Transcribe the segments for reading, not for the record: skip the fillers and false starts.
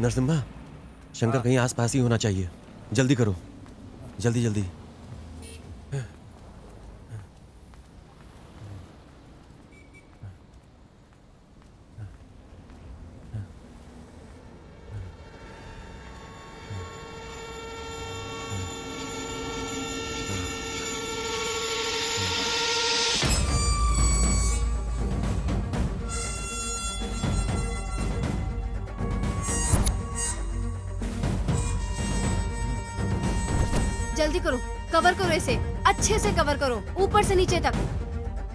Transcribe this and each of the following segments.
नरसिम्हा, शंकर कहीं आसपास ही होना चाहिए। जल्दी करो, जल्दी जल्दी। जल्दी करो, कवर करो इसे, अच्छे से कवर करो, ऊपर से नीचे तक।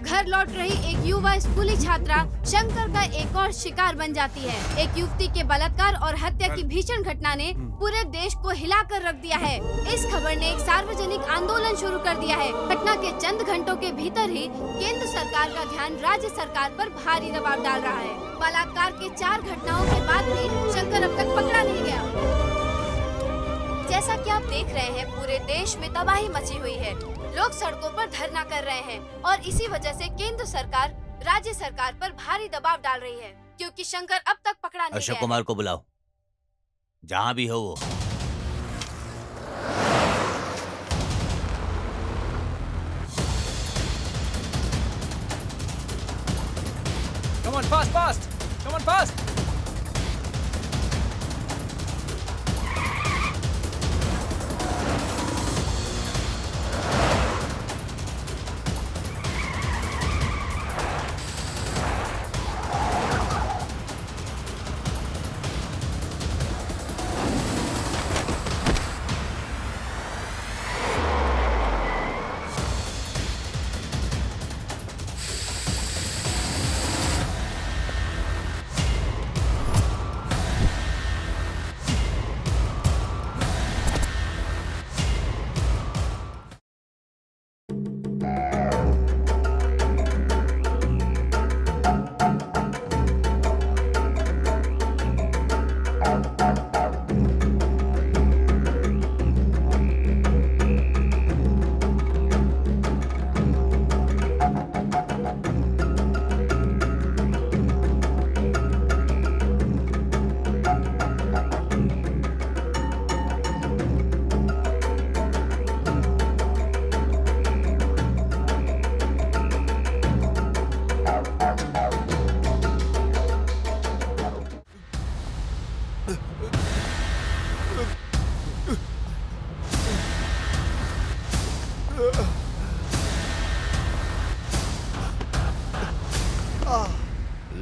घर लौट रही एक युवा स्कूली छात्रा शंकर का एक और शिकार बन जाती है। एक युवती के बलात्कार और हत्या की भीषण घटना ने पूरे देश को हिलाकर रख दिया है। इस खबर ने एक सार्वजनिक आंदोलन शुरू कर दिया है। घटना के चंद घंटों के भीतर ही केंद्र सरकार का ध्यान राज्य सरकार पर भारी दबाव डाल रहा है। बलात्कार के 4 घटनाओं के बाद भी शंकर अब तक पकड़ा नहीं गया। जैसा कि आप देख रहे हैं, पूरे देश में तबाही मची हुई है। लोग सड़कों पर धरना कर रहे हैं और इसी वजह से केंद्र सरकार राज्य सरकार पर भारी दबाव डाल रही है, क्योंकि शंकर अब तक पकड़ा नहीं अशोक गया। कुमार को बुलाओ, जहां भी हो वो। Come on, fast, fast! Come on, fast!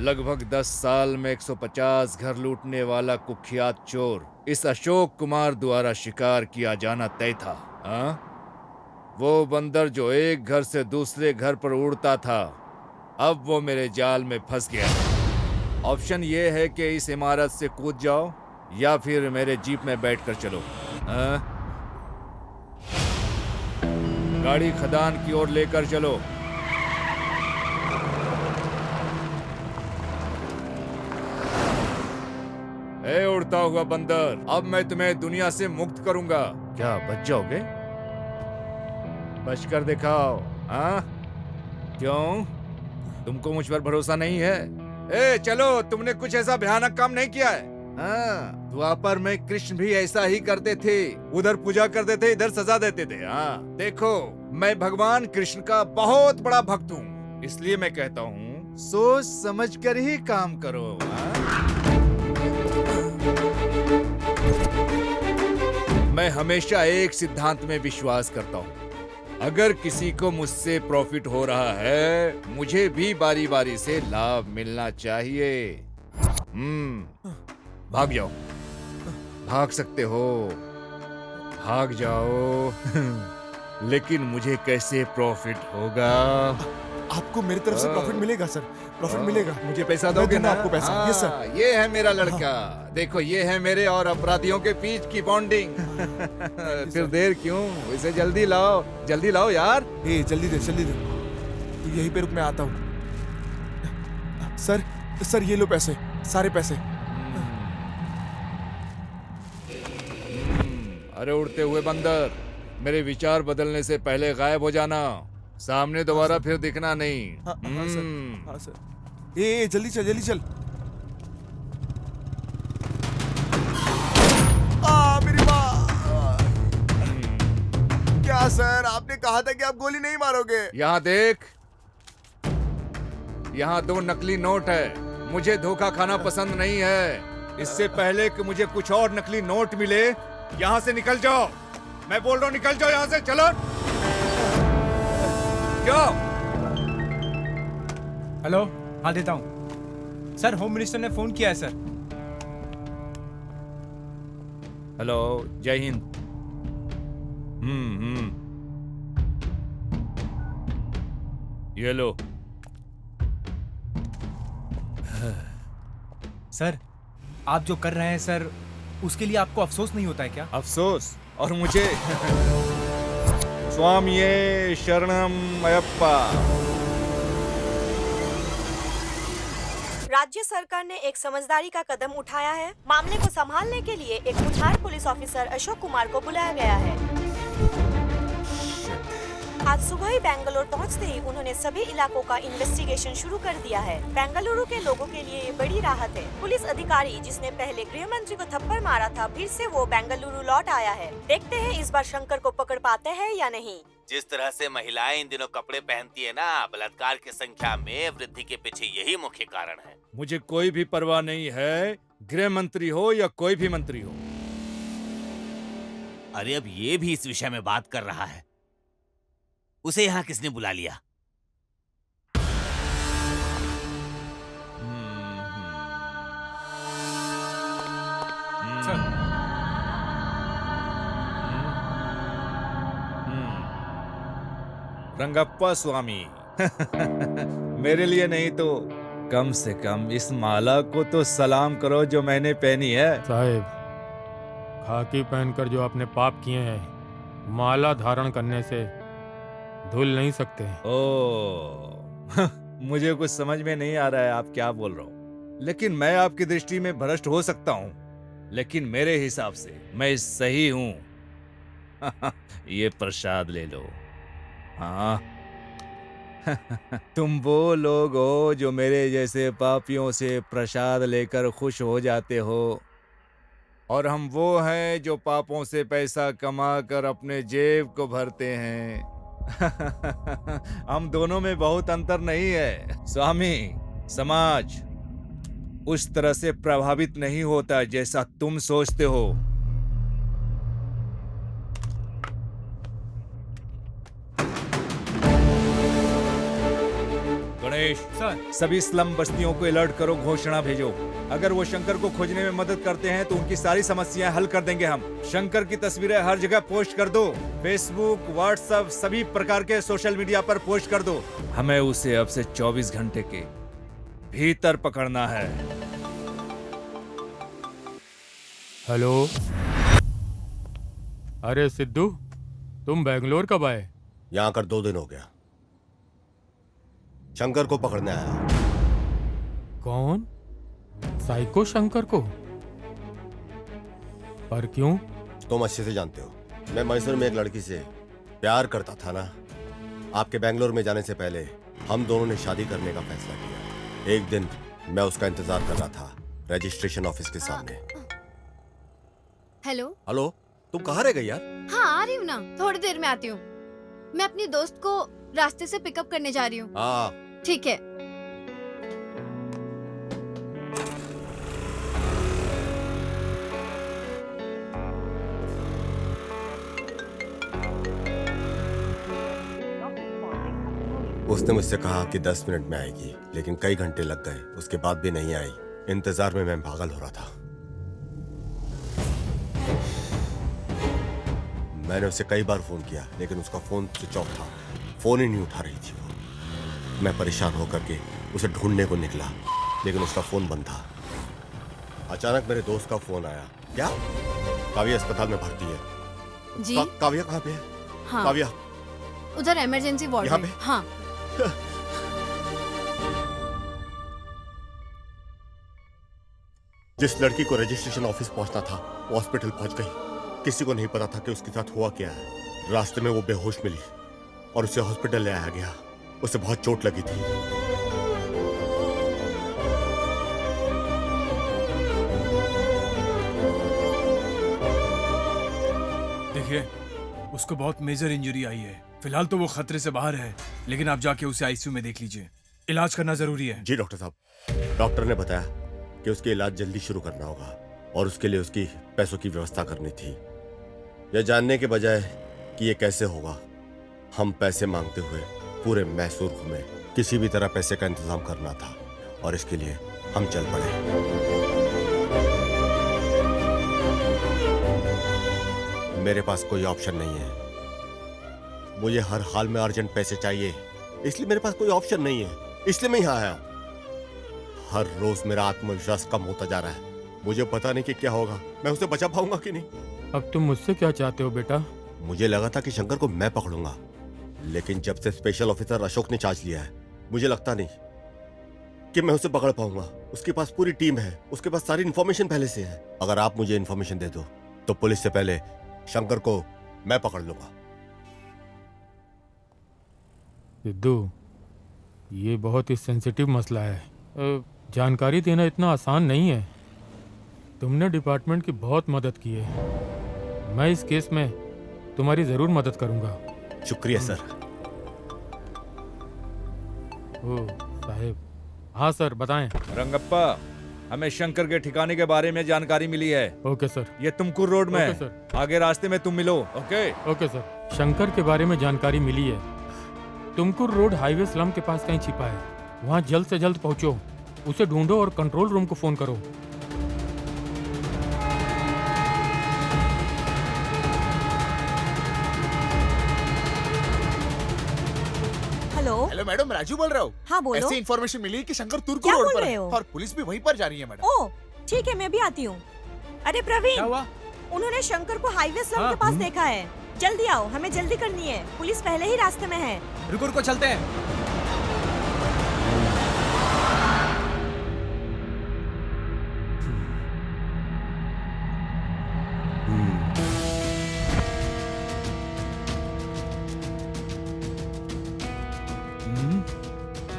लगभग 10 साल में 150 घर लूटने वाला कुख्यात चोर इस अशोक कुमार द्वारा शिकार किया जाना तय था। हाँ? वो बंदर जो एक घर से दूसरे घर पर उड़ता था, अब वो मेरे जाल में फंस गया। ऑप्शन ये है कि इस इमारत से कूद जाओ या फिर मेरे जीप में बैठकर चलो। हाँ? गाड़ी खदान की ओर लेकर चलो। ए उड़ता हुआ बंदर, अब मैं तुम्हें दुनिया से मुक्त करूंगा। क्या बच जाओगे? बच कर दिखाओ। हाँ? क्यों? तुमको मुझ पर भरोसा नहीं है? ए चलो, तुमने कुछ ऐसा भयानक काम नहीं किया है। हाँ, द्वापर में कृष्ण भी ऐसा ही करते थे। उधर पूजा करते थे, इधर सजा देते थे। हाँ, देखो, मैं भगवान कृष्ण का बहुत बड़ा भक्त हूँ, इसलिए मैं कहता हूँ सोच समझ कर ही काम करो। हाँ? मैं हमेशा एक सिद्धांत में विश्वास करता हूँ, अगर किसी को मुझसे प्रॉफिट हो रहा है, मुझे भी बारी बारी से लाभ मिलना चाहिए। भाग जाओ, भाग सकते हो, भाग जाओ। लेकिन मुझे कैसे प्रॉफिट होगा? आपको मेरी तरफ से प्रॉफिट मिलेगा सर, प्रॉफिट मिलेगा। मुझे पैसा दोगे ना? आपको पैसा। हाँ, यस सर। ये है मेरा लड़का। देखो, ये है मेरे और अपराधियों के बीच की बॉन्डिंग। फिर देर क्यों? इसे जल्दी लाओ, जल्दी लाओ यार। ए जल्दी दे, जल्दी दे। तो यहीं पे रुक, मैं आता हूँ। सर ये लो पैसे, सारे पैसे। अरे उड़ते हुए बंदर, मेरे विचार बदलने से पहले गायब हो जाना। सामने दोबारा फिर दिखना नहीं। हाँ सर, हाँ सर। ए जल्दी चल, जल्दी चल। सर, आपने कहा था कि आप गोली नहीं मारोगे। यहाँ देख, यहाँ 2 नकली नोट है। मुझे धोखा खाना पसंद नहीं है। इससे पहले कि मुझे कुछ और नकली नोट मिले, यहाँ से निकल जाओ। मैं बोल रहा हूँ निकल जाओ यहाँ से, चलो जाओ। हेलो, हाँ देता हूँ सर। होम मिनिस्टर ने फोन किया है सर। हेलो, जय हिंद। ये लो। सर, आप जो कर रहे हैं सर, उसके लिए आपको अफसोस नहीं होता है क्या? अफसोस? और मुझे? स्वामिये शरणम अयप्पा। राज्य सरकार ने एक समझदारी का कदम उठाया है। मामले को संभालने के लिए एक मुठार पुलिस ऑफिसर अशोक कुमार को बुलाया गया है। आज सुबह ही बेंगलुरु पहुंचते ही उन्होंने सभी इलाकों का इन्वेस्टिगेशन शुरू कर दिया है। बेंगलुरु के लोगों के लिए ये बड़ी राहत है। पुलिस अधिकारी जिसने पहले गृह मंत्री को थप्पड़ मारा था, फिर से वो बेंगलुरु लौट आया है। देखते हैं इस बार शंकर को पकड़ पाते हैं या नहीं। जिस तरह से महिलाएं इन दिनों कपड़े पहनती है ना, बलात्कार की संख्या में वृद्धि के पीछे यही मुख्य कारण है। मुझे कोई भी परवाह नहीं है, गृह मंत्री हो या कोई भी मंत्री हो। अरे अब ये भी इस विषय में बात कर रहा है। उसे यहाँ किसने बुला लिया? सर, रंगप्पा स्वामी। मेरे लिए नहीं तो कम से कम इस माला को तो सलाम करो जो मैंने पहनी है। साहेब, खाकी पहनकर जो आपने पाप किए हैं, माला धारण करने से धुल नहीं सकते। ओ, मुझे कुछ समझ में नहीं आ रहा है आप क्या बोल रहे हो, लेकिन मैं आपकी दृष्टि में भ्रष्ट हो सकता हूँ, लेकिन मेरे हिसाब से मैं सही हूँ। ये प्रसाद ले लो। हाँ। तुम वो लोग हो जो मेरे जैसे पापियों से प्रसाद लेकर खुश हो जाते हो, और हम वो हैं जो पापों से पैसा कमा कर अपने जेब को भरते हैं। हम दोनों में बहुत अंतर नहीं है स्वामी। समाज उस तरह से प्रभावित नहीं होता जैसा तुम सोचते हो। गणेश, सर, सभी स्लम बस्तियों को अलर्ट करो, घोषणा भेजो। अगर वो शंकर को खोजने में मदद करते हैं तो उनकी सारी समस्याएं हल कर देंगे हम। शंकर की तस्वीरें हर जगह पोस्ट कर दो, फेसबुक, व्हाट्सएप, सभी प्रकार के सोशल मीडिया पर पोस्ट कर दो। हमें उसे अब से 24 घंटे के भीतर पकड़ना है। हेलो, अरे सिद्धू, तुम बेंगलोर कब आए? यहाँ आकर 2 दिन हो गया। शंकर को पकड़ने आया। कौन? साइको शंकर को? पर क्यों? तुम अच्छे से जानते हो, मैं मैसूर में एक लड़की से प्यार करता था ना। आपके बेंगलोर में जाने से पहले हम दोनों ने शादी करने का फैसला किया। एक दिन मैं उसका इंतजार कर रहा था रजिस्ट्रेशन ऑफिस के सामने। हेलो। हेलो, तुम कहाँ रह गई यार? हाँ, आ रही हूँ ना, थोड़ी देर में आती हूँ। मैं अपनी दोस्त को रास्ते से पिकअप करने जा रही हूँ। हाँ, ठीक है। उसने मुझसे कहा कि 10 मिनट में आएगी, लेकिन कई घंटे लग गए, उसके बाद भी नहीं आई। इंतजार में मैं पागल हो रहा था। मैंने उसे कई बार फोन किया, लेकिन उसका फोन स्विच ऑफ था। फोन ही नहीं उठा रही थी वो। मैं परेशान होकर के उसे ढूंढने को निकला, लेकिन उसका फोन बंद था। अचानक मेरे दोस्त का फोन आया। क्या? काव्या अस्पताल में भर्ती है। जी? काव्या कहाँ पे है? हाँ, काव्या उधर इमरजेंसी वार्ड यहाँ में। पे? हाँ। जिस लड़की को रजिस्ट्रेशन ऑफिस पहुंचना था वो हॉस्पिटल पहुंच गई। किसी को नहीं पता था कि उसके साथ हुआ क्या है। रास्ते में वो बेहोश मिली और उसे हॉस्पिटल ले आया गया। उसे बहुत चोट लगी थी। देखिए, उसको बहुत मेजर इंजरी आई है। फिलहाल तो वो खतरे से बाहर है, लेकिन आप जाके उसे आईसीयू में देख लीजिए। इलाज करना जरूरी है। जी डॉक्टर साहब, डॉक्टर ने बताया कि उसके इलाज जल्दी शुरू करना होगा और उसके लिए उसकी पैसों की व्यवस्था करनी थी। यह जानने के बजाय कि ये कैसे होगा, हम पैसे मांगते हुए पूरे मैसूर घूमे। किसी भी तरह पैसे का इंतजाम करना था और इसके लिए हम चल पड़े। मेरे पास कोई ऑप्शन नहीं है। मुझे हर हाल में अर्जेंट पैसे चाहिए, इसलिए मेरे पास कोई ऑप्शन नहीं है, इसलिए मैं यहाँ आया। हर रोज मेरा आत्मविश्वास कम होता जा रहा है। मुझे पता नहीं कि क्या होगा, मैं उसे बचा पाऊंगा कि नहीं। अब तुम मुझसे क्या चाहते हो बेटा? मुझे लगा था कि शंकर को मैं पकड़ूंगा, लेकिन जब से स्पेशल ऑफिसर अशोक ने चार्ज लिया है, मुझे लगता नहीं कि मैं उसे पकड़ पाऊंगा। उसके पास पूरी टीम है, उसके पास सारी इन्फॉर्मेशन पहले से है। अगर आप मुझे इन्फॉर्मेशन दे दो तो पुलिस से पहले शंकर को मैं पकड़ लूंगा। सिद्धू, ये बहुत ही सेंसिटिव मसला है। जानकारी देना इतना आसान नहीं है। तुमने डिपार्टमेंट की बहुत मदद की है। मैं इस केस में तुम्हारी जरूर मदद करूंगा। शुक्रिया सर। ओ साहेब। हाँ सर, बताएं। रंगप्पा, हमें शंकर के ठिकाने के बारे में जानकारी मिली है। Okay sir. ये तुमकुर रोड में ओके है। सर। आगे रास्ते में तुम मिलो। Okay okay sir. शंकर के बारे में जानकारी मिली है। तुमकुर रोड हाईवे स्लम के पास कहीं छिपा है। वहाँ जल्द से जल्द पहुँचो, उसे ढूंढो और कंट्रोल रूम को फोन करो। हेलो मैडम, राजू बोल रहा हूँ। हाँ बोलो। ऐसी इन्फॉर्मेशन मिली कि शंकर तुर्क क्या रोड बोल पर रहे है हो? और पुलिस भी वहीं पर जा रही है मैडम। ओह ठीक है, मैं भी आती हूँ। अरे प्रवीण, क्या हुआ? उन्होंने शंकर को हाईवे स्लम के पास देखा है। जल्दी आओ, हमें जल्दी करनी है। पुलिस पहले ही रास्ते में है। रुको रुको, चलते हैं।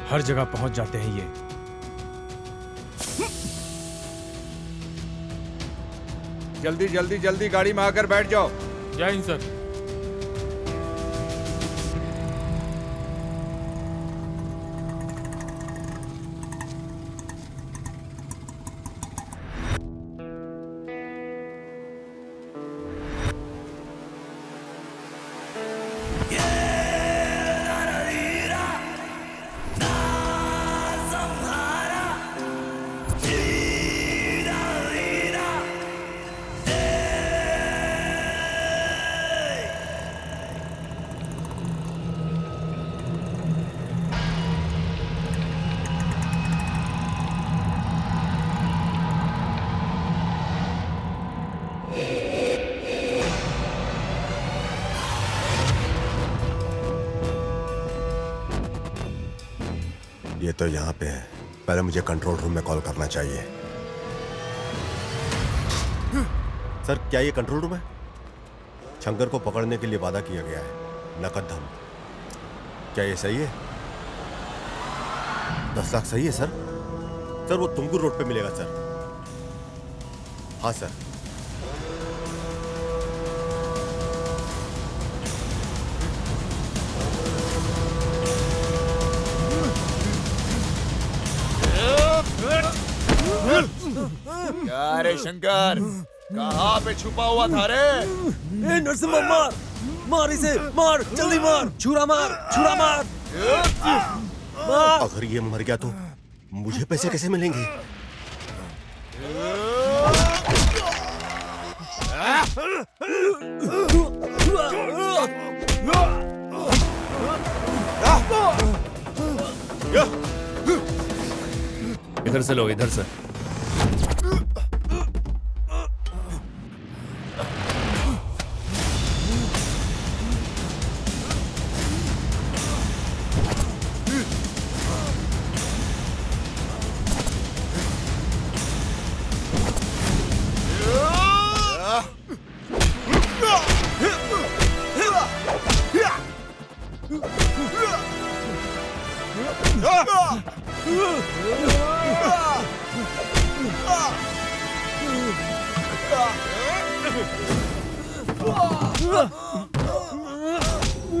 हर जगह पहुंच जाते हैं ये। जल्दी जल्दी जल्दी गाड़ी में आकर बैठ जाओ। जय हिंद सर। ये तो यहाँ पे है। पहले मुझे कंट्रोल रूम में कॉल करना चाहिए। सर, क्या ये कंट्रोल रूम है? शंकर को पकड़ने के लिए वादा किया गया है, नकद धन। क्या ये सही है? 10 लाख सही है सर? सर वो तुमकुर रोड पे मिलेगा सर। हाँ सर। क्या रे शंकर, कहाँ पे छुपा हुआ था रे? ए नरसिम्हा, मार मार इसे, मार जल्दी मार, छुरा मार, छुरा मार, मार। अगर ये मर गया तो मुझे पैसे कैसे मिलेंगे? इधर से लो, इधर से।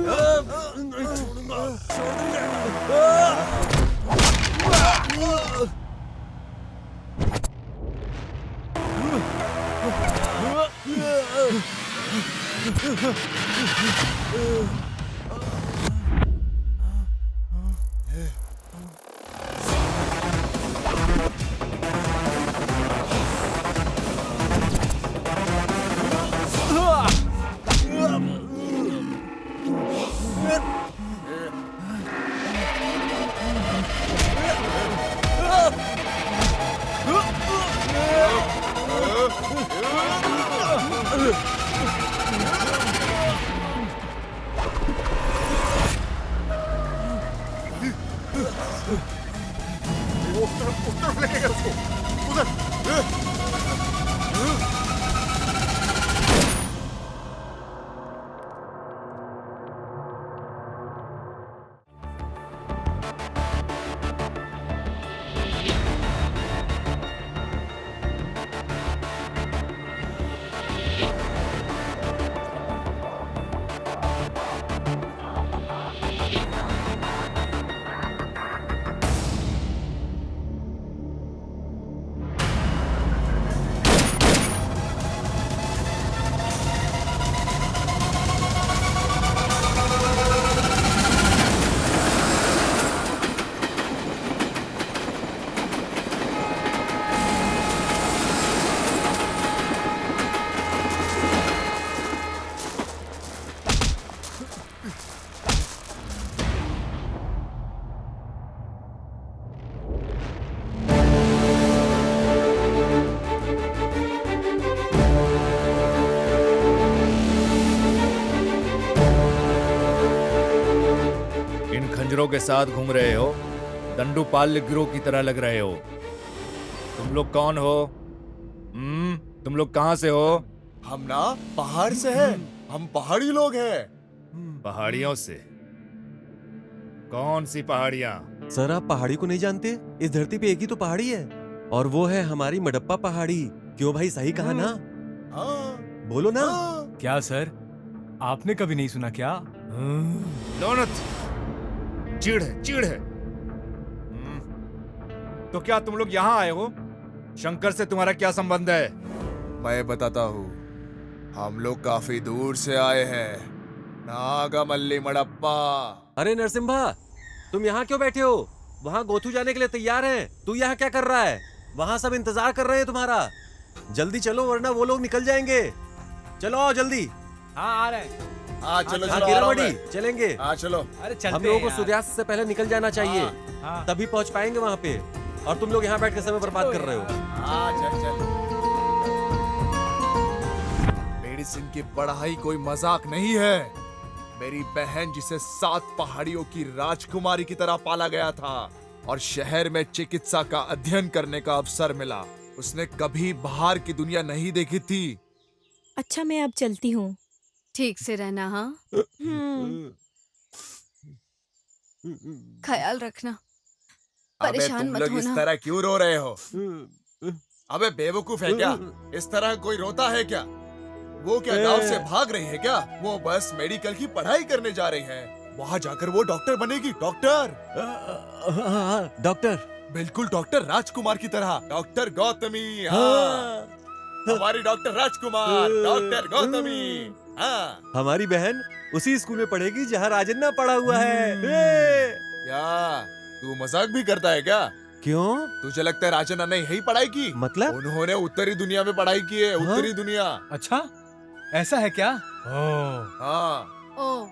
नहीं छोड़ूंगा, छोड़ दूंगा। उस तरफ लेके गया उसको, उधर। खंजरों के साथ घूम रहे हो, दंडुपाल्य गिरोह की तरह लग रहे हो। तुम लोग कौन हो? तुम लोग कहाँ से हो? हम ना पहाड़ से हैं, हम पहाड़ी लोग हैं। पहाड़ियों से? कौन सी पहाड़ियाँ? सर आप पहाड़ी को नहीं जानते? इस धरती पे एक ही तो पहाड़ी है और वो है हमारी मडप्पा पहाड़ी। क्यों भाई, सही कहा ना? बोलो ना। क्या सर, आपने कभी नहीं सुना क्या? दोनत चिढ़ है, चिढ़ है। तो क्या तुम लोग यहाँ आए हो? शंकर से तुम्हारा क्या संबंध है? मैं बताता हूँ, हम लोग काफी दूर से आए हैं, नागामल्ली मडप्पा। अरे नरसिम्हा, तुम यहाँ क्यों बैठे हो? वहाँ गोथू जाने के लिए तैयार हैं। तू यहाँ क्या कर रहा है? वहाँ सब इंतजार कर रहे हैं तुम्हारा। जल्दी चलो वरना वो लोग निकल जाएंगे। चलो आओ जल्दी। हाँ आ रहे हैं। हाँ चलो हाँ चलो, आ रहा हूँ किरमड़ी, मैं। चलेंगे। हाँ चलो। अरे चलते हम लोगों हैं को यार। सूर्यास्त से पहले निकल जाना चाहिए, हाँ। तभी पहुंच पाएंगे वहाँ पे। और तुम लोग यहाँ बैठ के समय बर्बाद कर रहे हो। हाँ चल चल। मेडिसिन की पढ़ाई कोई मजाक नहीं है। मेरी बहन जिसे 7 पहाड़ियों की राजकुमारी की तरह पाला गया था और शहर में चिकित्सा का अध्ययन करने का अवसर मिला, उसने कभी बाहर की दुनिया नहीं देखी थी। अच्छा मैं अब चलती हूँ। ठीक से रहना। हाँ, ख्याल रखना, अबे परेशान तुम मत लोग इस होना। तरह क्यों रो रहे हो? अबे बेवकूफ है क्या? इस तरह कोई रोता है क्या? वो क्या गांव से भाग रही है क्या? वो बस मेडिकल की पढ़ाई करने जा रही है। वहाँ जाकर वो डॉक्टर बनेगी। डॉक्टर, डॉक्टर, बिल्कुल डॉक्टर राजकुमार की तरह। डॉक्टर गौतमी। हाँ, हमारी डॉक्टर राजकुमार, डॉक्टर गौतमी। हाँ, हमारी बहन उसी स्कूल में पढ़ेगी जहाँ राजन्ना पढ़ा हुआ है। क्या तू मजाक भी करता है क्या? क्यों? तुझे लगता है राजन्ना ने यही पढ़ाई की? मतलब? उन्होंने उत्तरी दुनिया में पढ़ाई की है। उत्तरी दुनिया। अच्छा ऐसा है क्या? हाँ। ओ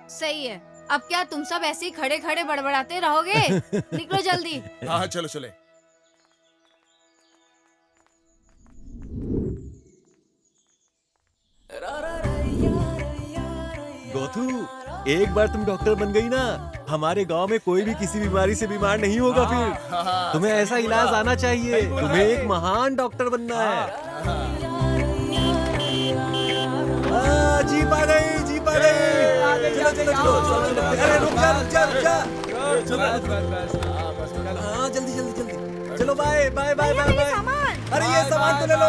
सही है। अब क्या तुम सब ऐसे ही खड़े खड़े बड़बड़ाते रहोगे? निकलो जल्दी। हाँ चलो चले। गोथू, एक बार तुम डॉक्टर बन गई ना, हमारे गांव में कोई भी किसी बीमारी से बीमार नहीं होगा। फिर तुम्हें ऐसा इलाज आना चाहिए। तुम्हें एक महान डॉक्टर बनना है। जीप आ गई, जीप आ गई। चलो चलो चलो। अरे रुक जा रुक जा रुक जा। हाँ जल्दी जल्दी जल्दी। चलो bye bye bye bye bye. अरे ये सामान तो ले लो।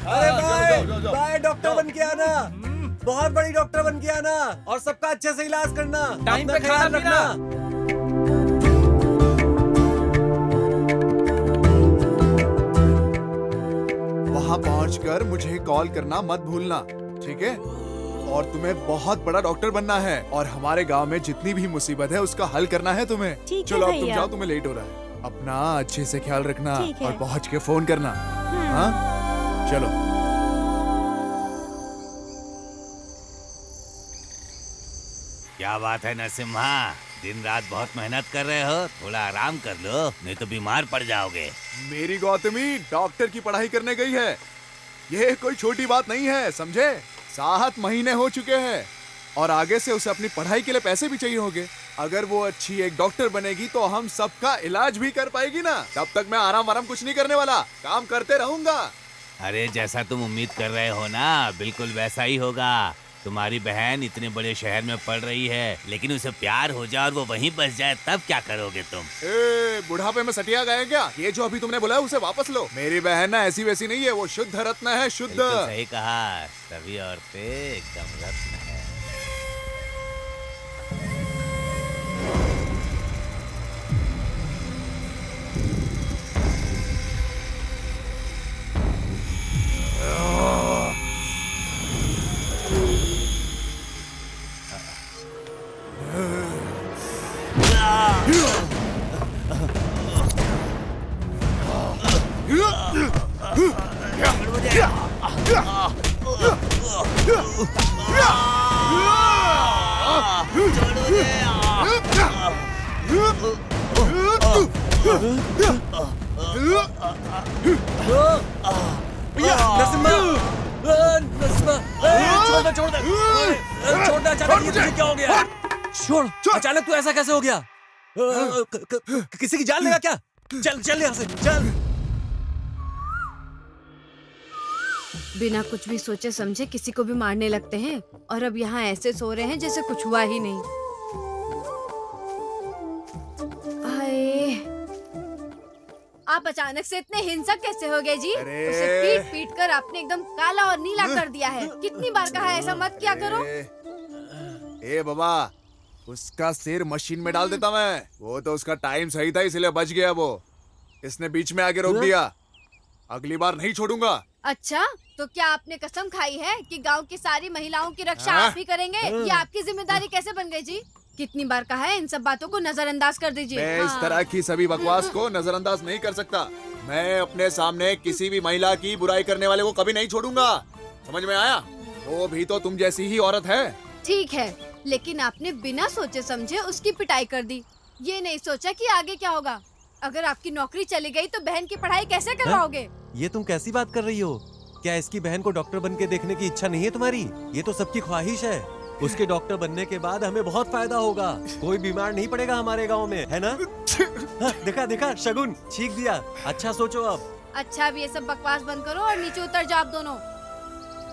अरे बाय बाय, डॉक्टर बन के आना। बहुत बड़ी डॉक्टर बन के आना और सबका अच्छे से इलाज करना। टाइम पे अपना ख्याल खाना रखना। वहां पहुंचकर मुझे कॉल करना मत भूलना, ठीक है? और तुम्हें बहुत बड़ा डॉक्टर बनना है और हमारे गांव में जितनी भी मुसीबत है उसका हल करना है तुम्हें। ठीक है चलो अब तुम भैया। जाओ, तुम्हें लेट हो रहा है। अपना अच्छे से ख्याल रखना ठीक है। और पहुंच के फोन करना। हाँ, चलो। क्या बात है नरसिम्हा, दिन रात बहुत मेहनत कर रहे हो, थोड़ा आराम कर लो, नहीं तो बीमार पड़ जाओगे। मेरी गौतमी डॉक्टर की पढ़ाई करने गई है, ये कोई छोटी बात नहीं है, समझे? 7 महीने हो चुके हैं और आगे से उसे अपनी पढ़ाई के लिए पैसे भी चाहिए होंगे। अगर वो अच्छी एक डॉक्टर बनेगी तो हम सबका इलाज भी कर पाएगी ना। तब तक मैं आराम कुछ नहीं करने वाला, काम करते रहूंगा। अरे जैसा तुम उम्मीद कर रहे हो ना, बिल्कुल वैसा ही होगा। तुम्हारी बहन इतने बड़े शहर में पढ़ रही है, लेकिन उसे प्यार हो जाए और वो वहीं बस जाए, तब क्या करोगे तुम? ए, बुढ़ापे में सटिया गए क्या? ये जो अभी तुमने बोला है उसे वापस लो। मेरी बहन ना ऐसी वैसी नहीं है, वो शुद्ध रत्न है, शुद्ध। बिल्कुल सही कहा, सभी औरतें एकदम रत्न है। भैया नरसिम्हा, नरसिम्हा, छोड़ दे, छोड़ दे, छोड़ दे। अचानक ये तुझे क्या हो गया? छोड़, अचानक तू ऐसा कैसे हो गया? किसी की जान लेगा क्या? चल चल यहाँ से, चल। बिना कुछ भी सोचे समझे किसी को भी मारने लगते हैं और अब यहाँ ऐसे सो रहे हैं जैसे कुछ हुआ ही नहीं। हाय, आप अचानक से इतने हिंसक कैसे हो गए जी? अरे! उसे पीट पीट कर आपने एकदम काला और नीला कर दिया है। कितनी बार कहा है ऐसा मत किया करो। ए बाबा, उसका सिर मशीन में डाल देता मैं। वो तो उसका टाइम सही था इसलिए बच गया वो। इसने बीच में आके रोक दिया। अगली बार नहीं छोड़ूंगा। अच्छा, तो क्या आपने कसम खाई है कि गांव की सारी महिलाओं की रक्षा हाँ? आप ही करेंगे? ये आपकी जिम्मेदारी कैसे बन गई जी? कितनी बार कहा है इन सब बातों को नजरअंदाज कर दीजिए। मैं इस तरह की सभी बकवास को नजरअंदाज नहीं कर सकता। मैं अपने सामने किसी भी महिला की बुराई करने वाले को कभी नहीं छोड़ूंगा। समझ में आया? वो भी तो तुम जैसी ही औरत है। ठीक है, लेकिन आपने बिना सोचे समझे उसकी पिटाई कर दी। ये नहीं सोचा कि आगे क्या होगा। अगर आपकी नौकरी चली गई तो बहन की पढ़ाई कैसे करवाओगे? ये तुम कैसी बात कर रही हो? क्या इसकी बहन को डॉक्टर बन के देखने की इच्छा नहीं है तुम्हारी? ये तो सबकी ख्वाहिश है। उसके डॉक्टर बनने के बाद हमें बहुत फायदा होगा। कोई बीमार नहीं पड़ेगा हमारे गांव में, है ना? हाँ, देखा देखा, शगुन छींक दिया। अच्छा सोचो अब। अच्छा, अब ये सब बकवास बंद करो और नीचे उतर जाओ आप दोनों।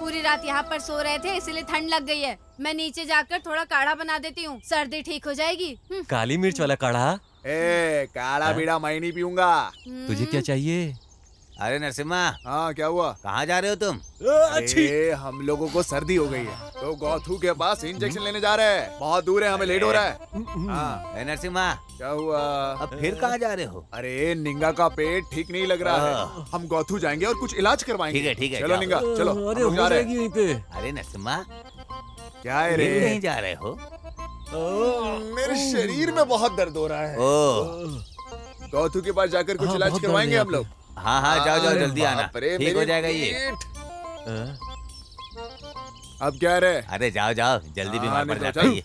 पूरी रात यहाँ पर सो रहे थे इसलिए ठंड लग गई है। मैं नीचे जाकर थोड़ा काढ़ा बना देती हूँ, सर्दी ठीक हो जाएगी। काली मिर्च वाला काढ़ा? ए, काला बीड़ा मैं नहीं पीऊंगा। तुझे क्या चाहिए? अरे नरसिम्हा, हाँ, क्या हुआ? कहाँ जा रहे हो तुम? अरे, हम लोगों को सर्दी हो गई है तो गौथू के पास इंजेक्शन लेने जा रहे हैं। बहुत दूर है, हमें लेट हो रहा है। हाँ, अरे नरसिम्हा, क्या हुआ? अब फिर कहाँ जा रहे हो? अरे, निंगा का पेट ठीक नहीं लग रहा है। हम गौथू जाएंगे और कुछ इलाज करवाएंगे। ठीक है, चलो जाओ। निंगा, चलो। अरे हम लोग जा हो रहे जाएगी यहीं पे। अरे नरसिम्हा, क्या है फिर रे? कहीं जा रहे हो? मेरे शरीर में बहुत दर्द हो रहा है। ओह, गौथू के पास जाकर कुछ हाँ, इलाज बहुत करवाएंगे दर्द है हम लोग। हाँ हाँ, जाओ जाओ, जल्दी आना, बाप रे, ठीक हो मेरे जाएगा ये। पेट। अब क्या रे? अरे जाओ जाओ, जल्दी बीमार पड़ नहीं तो जाता चल। है ये।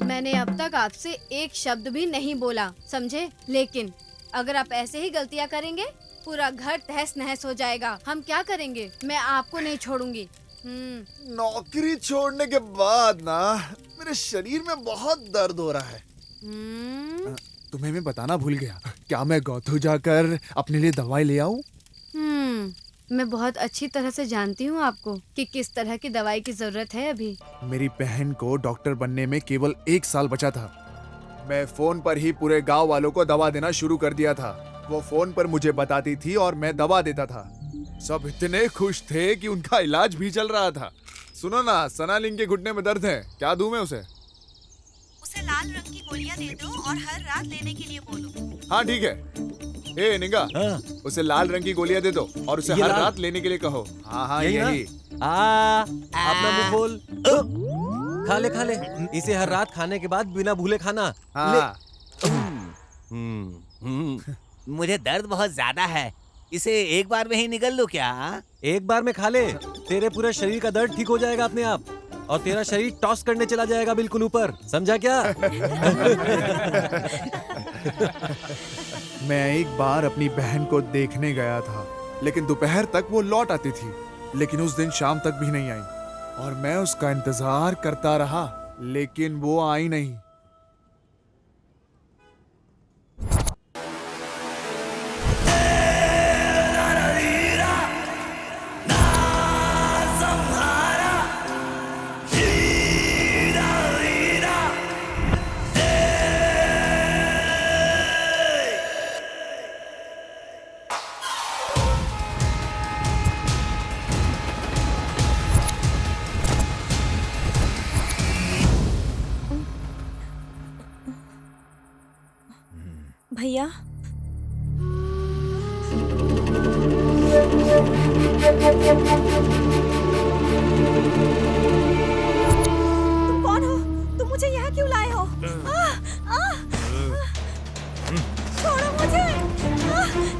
मैंने अब तक आपसे एक शब्द भी नहीं बोला, समझे? लेकिन अगर आप ऐसे ही गलतियाँ करेंगे पूरा घर तहस नहस हो जाएगा। हम क्या करेंगे? मैं आपको नहीं छोड़ूंगी। नौकरी छोड़ने के बाद ना मेरे शरीर में बहुत दर्द हो रहा है। तुम्हें मैं बताना भूल गया। क्या मैं गौथू जाकर अपने लिए दवाई ले आऊं? मैं बहुत अच्छी तरह से जानती हूँ आपको कि किस तरह की दवाई की जरूरत है अभी। मेरी बहन को डॉक्टर बनने में केवल 1 साल बचा था। मैं फोन पर ही पूरे गांव वालों को दवा देना शुरू कर दिया था। वो फोन पर मुझे बताती थी और मैं दवा देता था। सब इतने खुश थे कि उनका इलाज भी चल रहा था। सुनो ना, सनालिंग के घुटने में दर्द है, क्या दूं मैं उसे? उसे लाल रंग की गोलियां दे दो और हर रात लेने के लिए बोलो। हाँ ठीक है। ए निंगा, हाँ, उसे लाल रंग की गोलियां दे दो और उसे ये हर लाल? रात लेने के लिए कहो। हाँ हाँ यही ना? यही। अपना मुंह खोल। खा ले खा ले, इसे हर रात खाने के बाद बिना भूले खाना। हाँ मुझे दर्द बहुत ज्यादा है, इसे एक बार में ही निकल लो क्या? एक बार में खा ले, तेरे पूरे शरीर का दर्द ठीक हो जाएगा अपने आप, और तेरा शरीर टॉस करने चला जाएगा बिल्कुल ऊपर, समझा क्या? मैं एक बार अपनी बहन को देखने गया था, लेकिन दोपहर तक वो लौट आती थी, लेकिन उस दिन शाम तक भी नहीं आई और मैं उसका इंतजार करता रहा, लेकिन वो आई नहीं। भैया, तुम कौन हो? तुम मुझे यहाँ क्यों लाए हो? छोड़ो मुझे!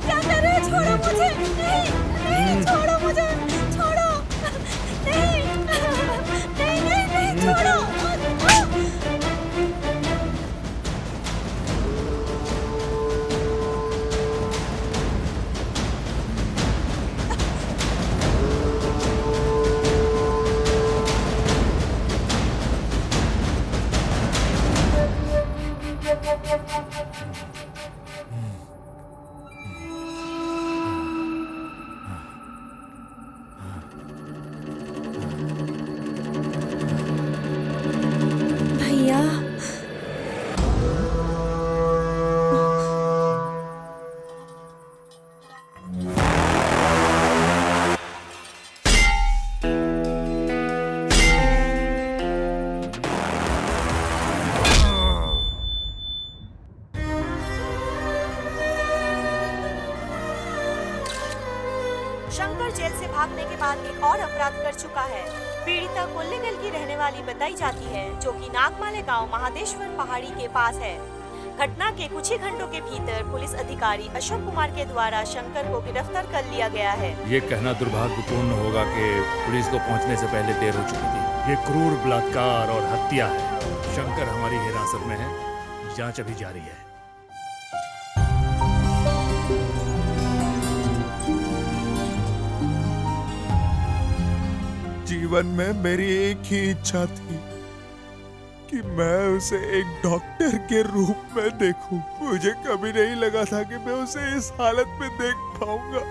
क्या कर रहे हो? छोड़ो मुझे! नहीं, नहीं, छोड़ो मुझे! छोड़ो! नहीं, नहीं, नहीं, नहीं, छोड़ो! भैया, शंकर जेल से भागने के बाद एक और अपराध कर चुका है। पीड़िता कोल्लेगल की रहने वाली बताई जाती है, जो कि नागमाले गांव महादेश्वर पहाड़ी के पास है। घटना के कुछ ही घंटों के भीतर पुलिस अधिकारी अशोक कुमार के द्वारा शंकर को गिरफ्तार कर लिया गया है। ये कहना दुर्भाग्यपूर्ण होगा कि पुलिस को पहुंचने से पहले देर हो चुकी थी। ये क्रूर बलात्कार और हत्या है। शंकर हमारी हिरासत में है, जांच अभी जारी है। जीवन में मेरी एक ही इच्छा थी कि मैं उसे एक डॉक्टर के रूप में देखूं। मुझे कभी नहीं लगा था कि मैं उसे इस हालत में देख पाऊंगा।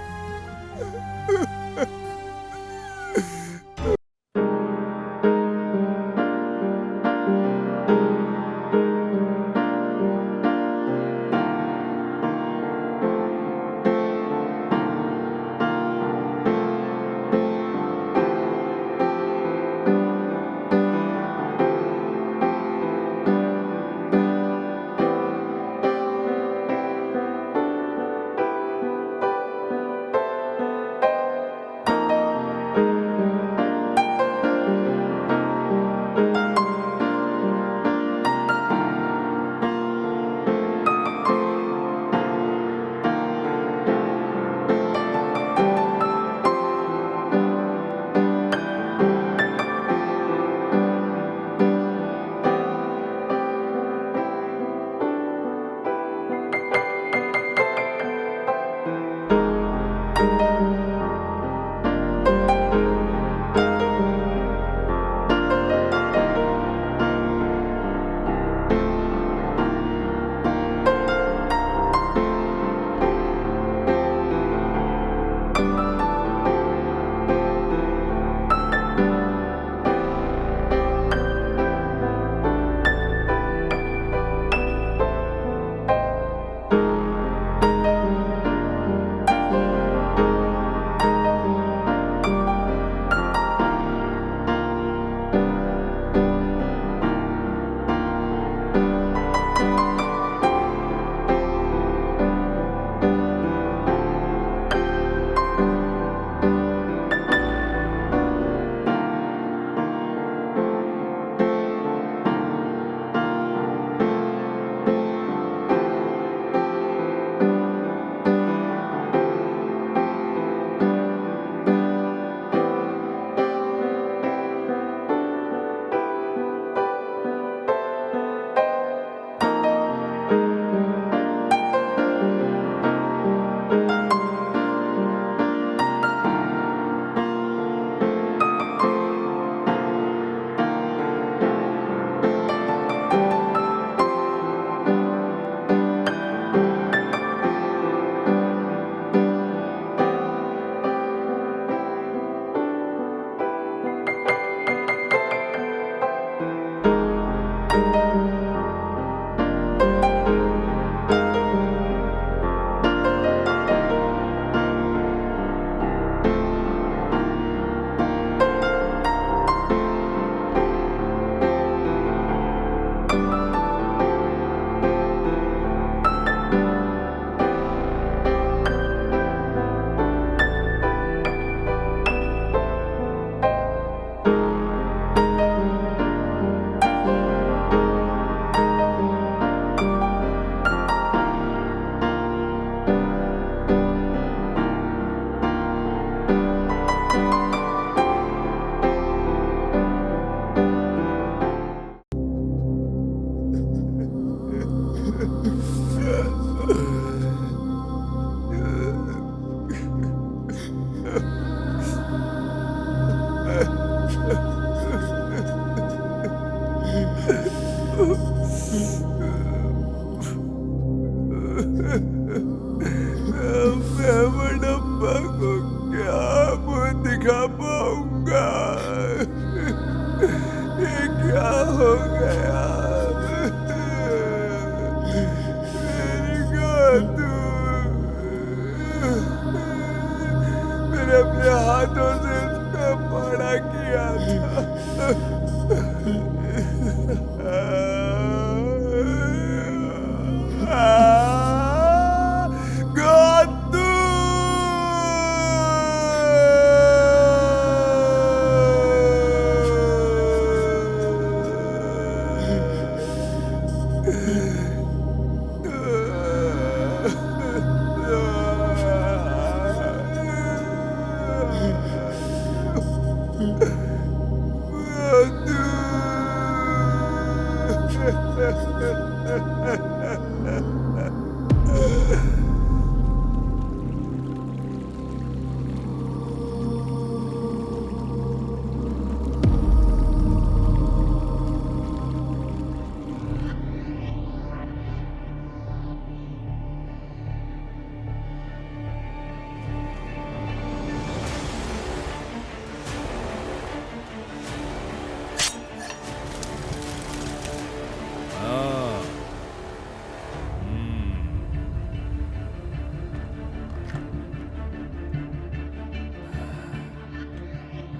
गया। मेरी गोदू, मैंने अपने हाथों से इसका बड़ा किया था। गोदू,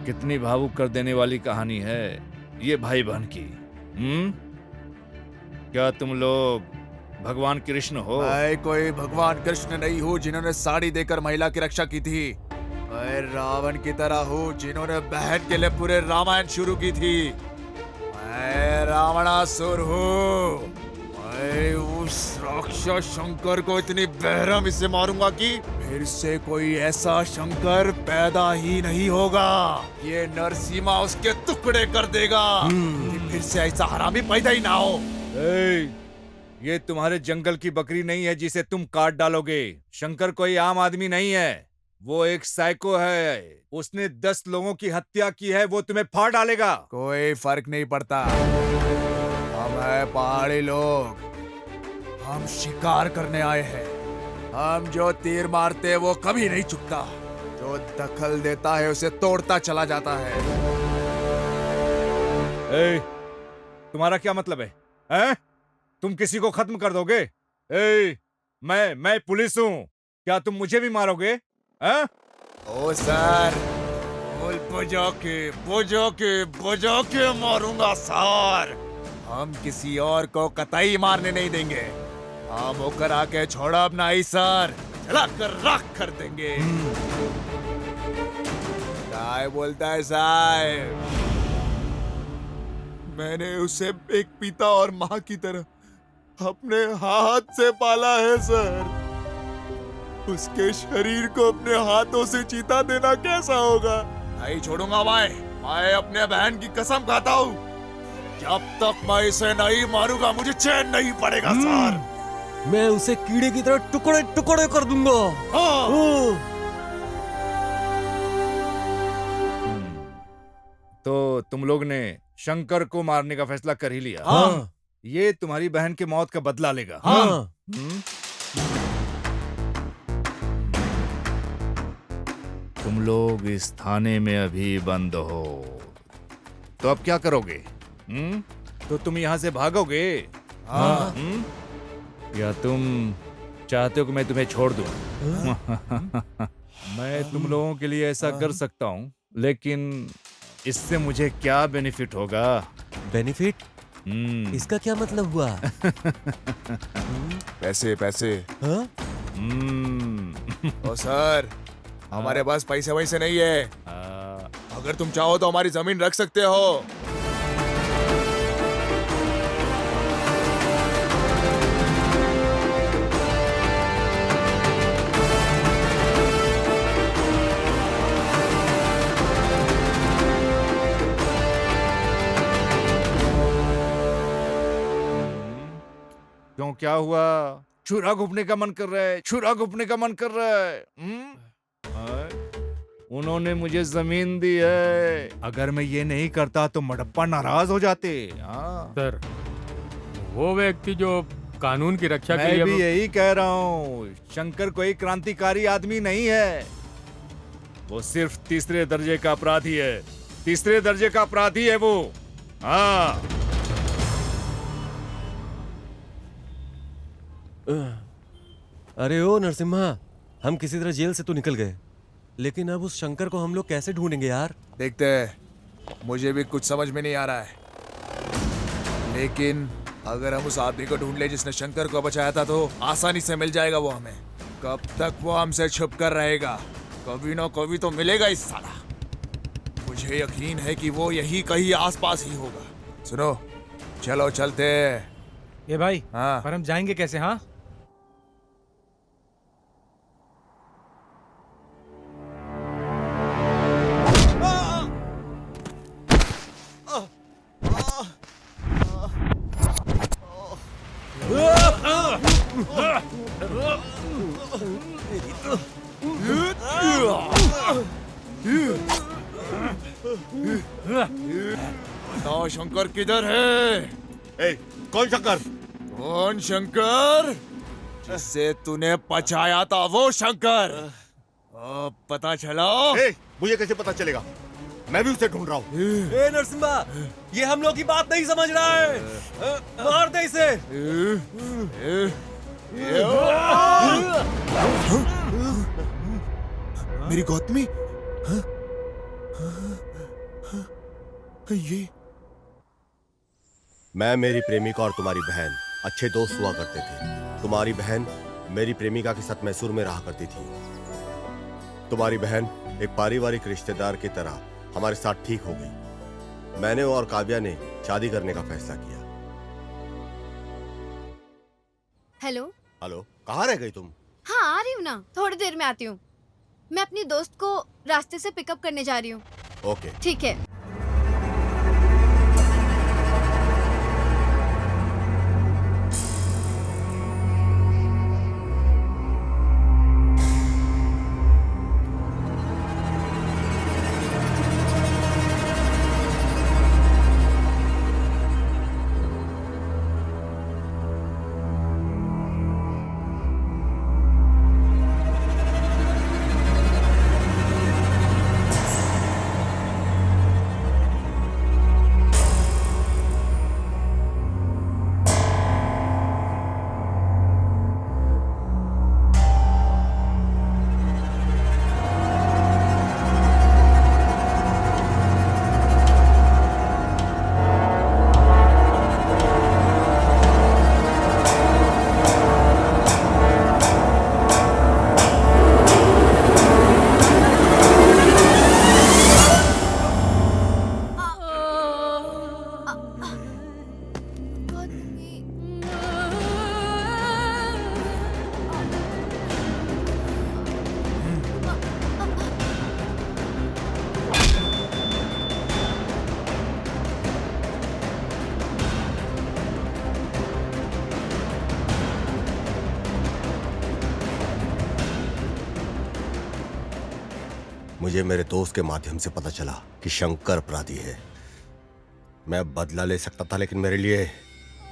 कितनी भावुक कर देने वाली कहानी है ये भाई बहन की। क्या तुम लोग भगवान कृष्ण हो? मैं कोई भगवान कृष्ण नहीं हूँ जिन्होंने साड़ी देकर महिला की रक्षा की थी। मैं रावण की तरह हूँ जिन्होंने बहन के लिए पूरे रामायण शुरू की थी। मैं रावणासुर हूँ। मैं उस राक्षस शंकर को इतनी बेरहमी से मारूंगा कि फिर से कोई ऐसा शंकर पैदा ही नहीं होगा। ये नरसिम्हा उसके टुकड़े कर देगा कि फिर से ऐसा हरामी पैदा ही ना हो। ये तुम्हारे जंगल की बकरी नहीं है जिसे तुम काट डालोगे। शंकर कोई आम आदमी नहीं है, वो एक साइको है। उसने 10 लोगों की हत्या की है, वो तुम्हें फाड़ डालेगा। कोई फर्क नहीं पड़ता। हम है पहाड़ी लोग, हम शिकार करने आए हैं। हम जो तीर मारते वो कभी नहीं चुकता, जो दखल देता है उसे तोड़ता चला जाता है। तुम्हारा क्या मतलब है? हैं? तुम किसी को खत्म कर दोगे? मैं पुलिस हूँ, क्या तुम मुझे भी मारोगे? हैं? ओ सर, बुझो के मारूंगा सर। हम किसी और को कतई मारने नहीं देंगे। हम होकर आके छोड़ा अपना ही सर, चला कर राख कर देंगे। क्या बोलता है साहब? मैंने उसे एक पिता और माँ की तरह अपने हाथ से पाला है सर। उसके शरीर को अपने हाथों से चीता देना कैसा होगा? नहीं छोड़ूंगा मैं अपने बहन की कसम खाता हूँ। जब तक मैं इसे नहीं मारूंगा मुझे चैन नहीं पड़ेगा सर। मैं उसे कीड़े की तरह टुकड़े टुकड़े कर दूंगा। हाँ। तो तुम लोग ने शंकर को मारने का फैसला कर ही लिया? हाँ। ये तुम्हारी बहन के मौत का बदला लेगा। हाँ। तुम लोग इस थाने में अभी बंद हो, तो अब क्या करोगे? तो तुम यहाँ से भागोगे? हाँ। या तुम चाहते हो कि मैं तुम्हें छोड़ दूं? मैं तुम लोगों के लिए ऐसा कर सकता हूँ, लेकिन इससे मुझे क्या बेनिफिट होगा? बेनिफिट? इसका क्या मतलब हुआ? पैसे पैसे। हाँ? ओ सर, हमारे पास पैसे वैसे नहीं है। अगर तुम चाहो तो हमारी जमीन रख सकते हो। क्यों, क्या हुआ? छुरा घुपने का मन कर रहा है? छुरा घुपने का मन कर रहा है? उन्होंने मुझे जमीन दी है। अगर मैं ये नहीं करता तो मडप्पा नाराज हो जाते। सर, वो व्यक्ति जो कानून की रक्षा के लिए, मैं भी यही कह रहा हूँ। शंकर कोई क्रांतिकारी आदमी नहीं है, वो सिर्फ तीसरे दर्जे का अपराधी है। तीसरे दर्जे का अपराधी है वो। हाँ। अरे ओ नरसिम्हा, हम किसी तरह जेल से तो निकल गए, लेकिन अब उस शंकर को हम लोग कैसे ढूंढेंगे यार? देखते हैं, मुझे भी कुछ समझ में नहीं आ रहा है। लेकिन अगर हम उस आदमी को ढूंढ ले जिसने शंकर को बचाया था तो आसानी से मिल जाएगा वो हमें। कब तक वो हमसे छुप कर रहेगा? कभी ना कभी तो मिलेगा इस साला। मुझे यकीन है कि वो यही कहीं आसपास ही होगा। सुनो, चलो चलते हैं। ये भाई, हाँ। पर हम जाएंगे कैसे? हाँ, बताओ शंकर किधर है? ए, कौन शंकर? कौन शंकर? जिसे तूने बचाया था वो शंकर। अब पता चला? ए, मुझे कैसे पता चलेगा? मैं भी उसे ढूंढ रहा हूँ। ए नरसिम्हा, ये हम लोग की बात नहीं समझ रहा है। मार दे इसे। मेरी गौतमी? ये मैं, मेरी प्रेमिका और तुम्हारी बहन अच्छे दोस्त हुआ करते थे। तुम्हारी बहन मेरी प्रेमिका के साथ मैसूर में रहा करती थी। तुम्हारी बहन एक पारिवारिक रिश्तेदार की तरह हमारे साथ ठीक हो गई। मैंने और काव्या ने शादी करने का फैसला किया। हेलो। हेलो, कहाँ रह गई तुम? हाँ, आ रही हूँ ना, थोड़ी देर में आती हूँ। मैं अपनी दोस्त को रास्ते से पिकअप करने जा रही हूँ। ओके। ठीक है। मुझे मेरे दोस्त के माध्यम से पता चला कि शंकर अपराधी है। मैं बदला ले सकता था, लेकिन मेरे लिए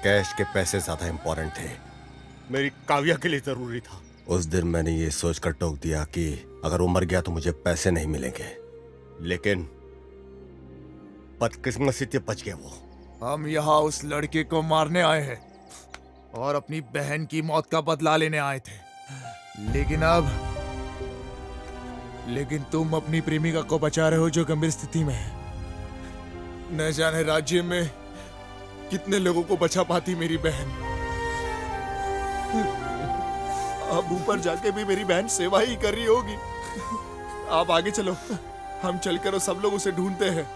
कैश के पैसे ज्यादा इंपॉर्टेंट थे। मेरी काव्या के लिए जरूरी था। उस दिन मैंने ये सोचकर टोक दिया कि अगर वो मर गया तो मुझे पैसे नहीं मिलेंगे, लेकिन बदकिस्मती से बच गया वो। हम यहाँ उस लड़के को मारने आए हैं और अपनी बहन की मौत का बदला लेने आए थे। लेकिन तुम अपनी प्रेमिका को बचा रहे हो जो गंभीर स्थिति में है। न जाने राज्य में कितने लोगों को बचा पाती मेरी बहन। अब ऊपर जाके भी मेरी बहन सेवा ही कर रही होगी। आप आगे चलो, हम चलकर सब लोग उसे ढूंढते हैं।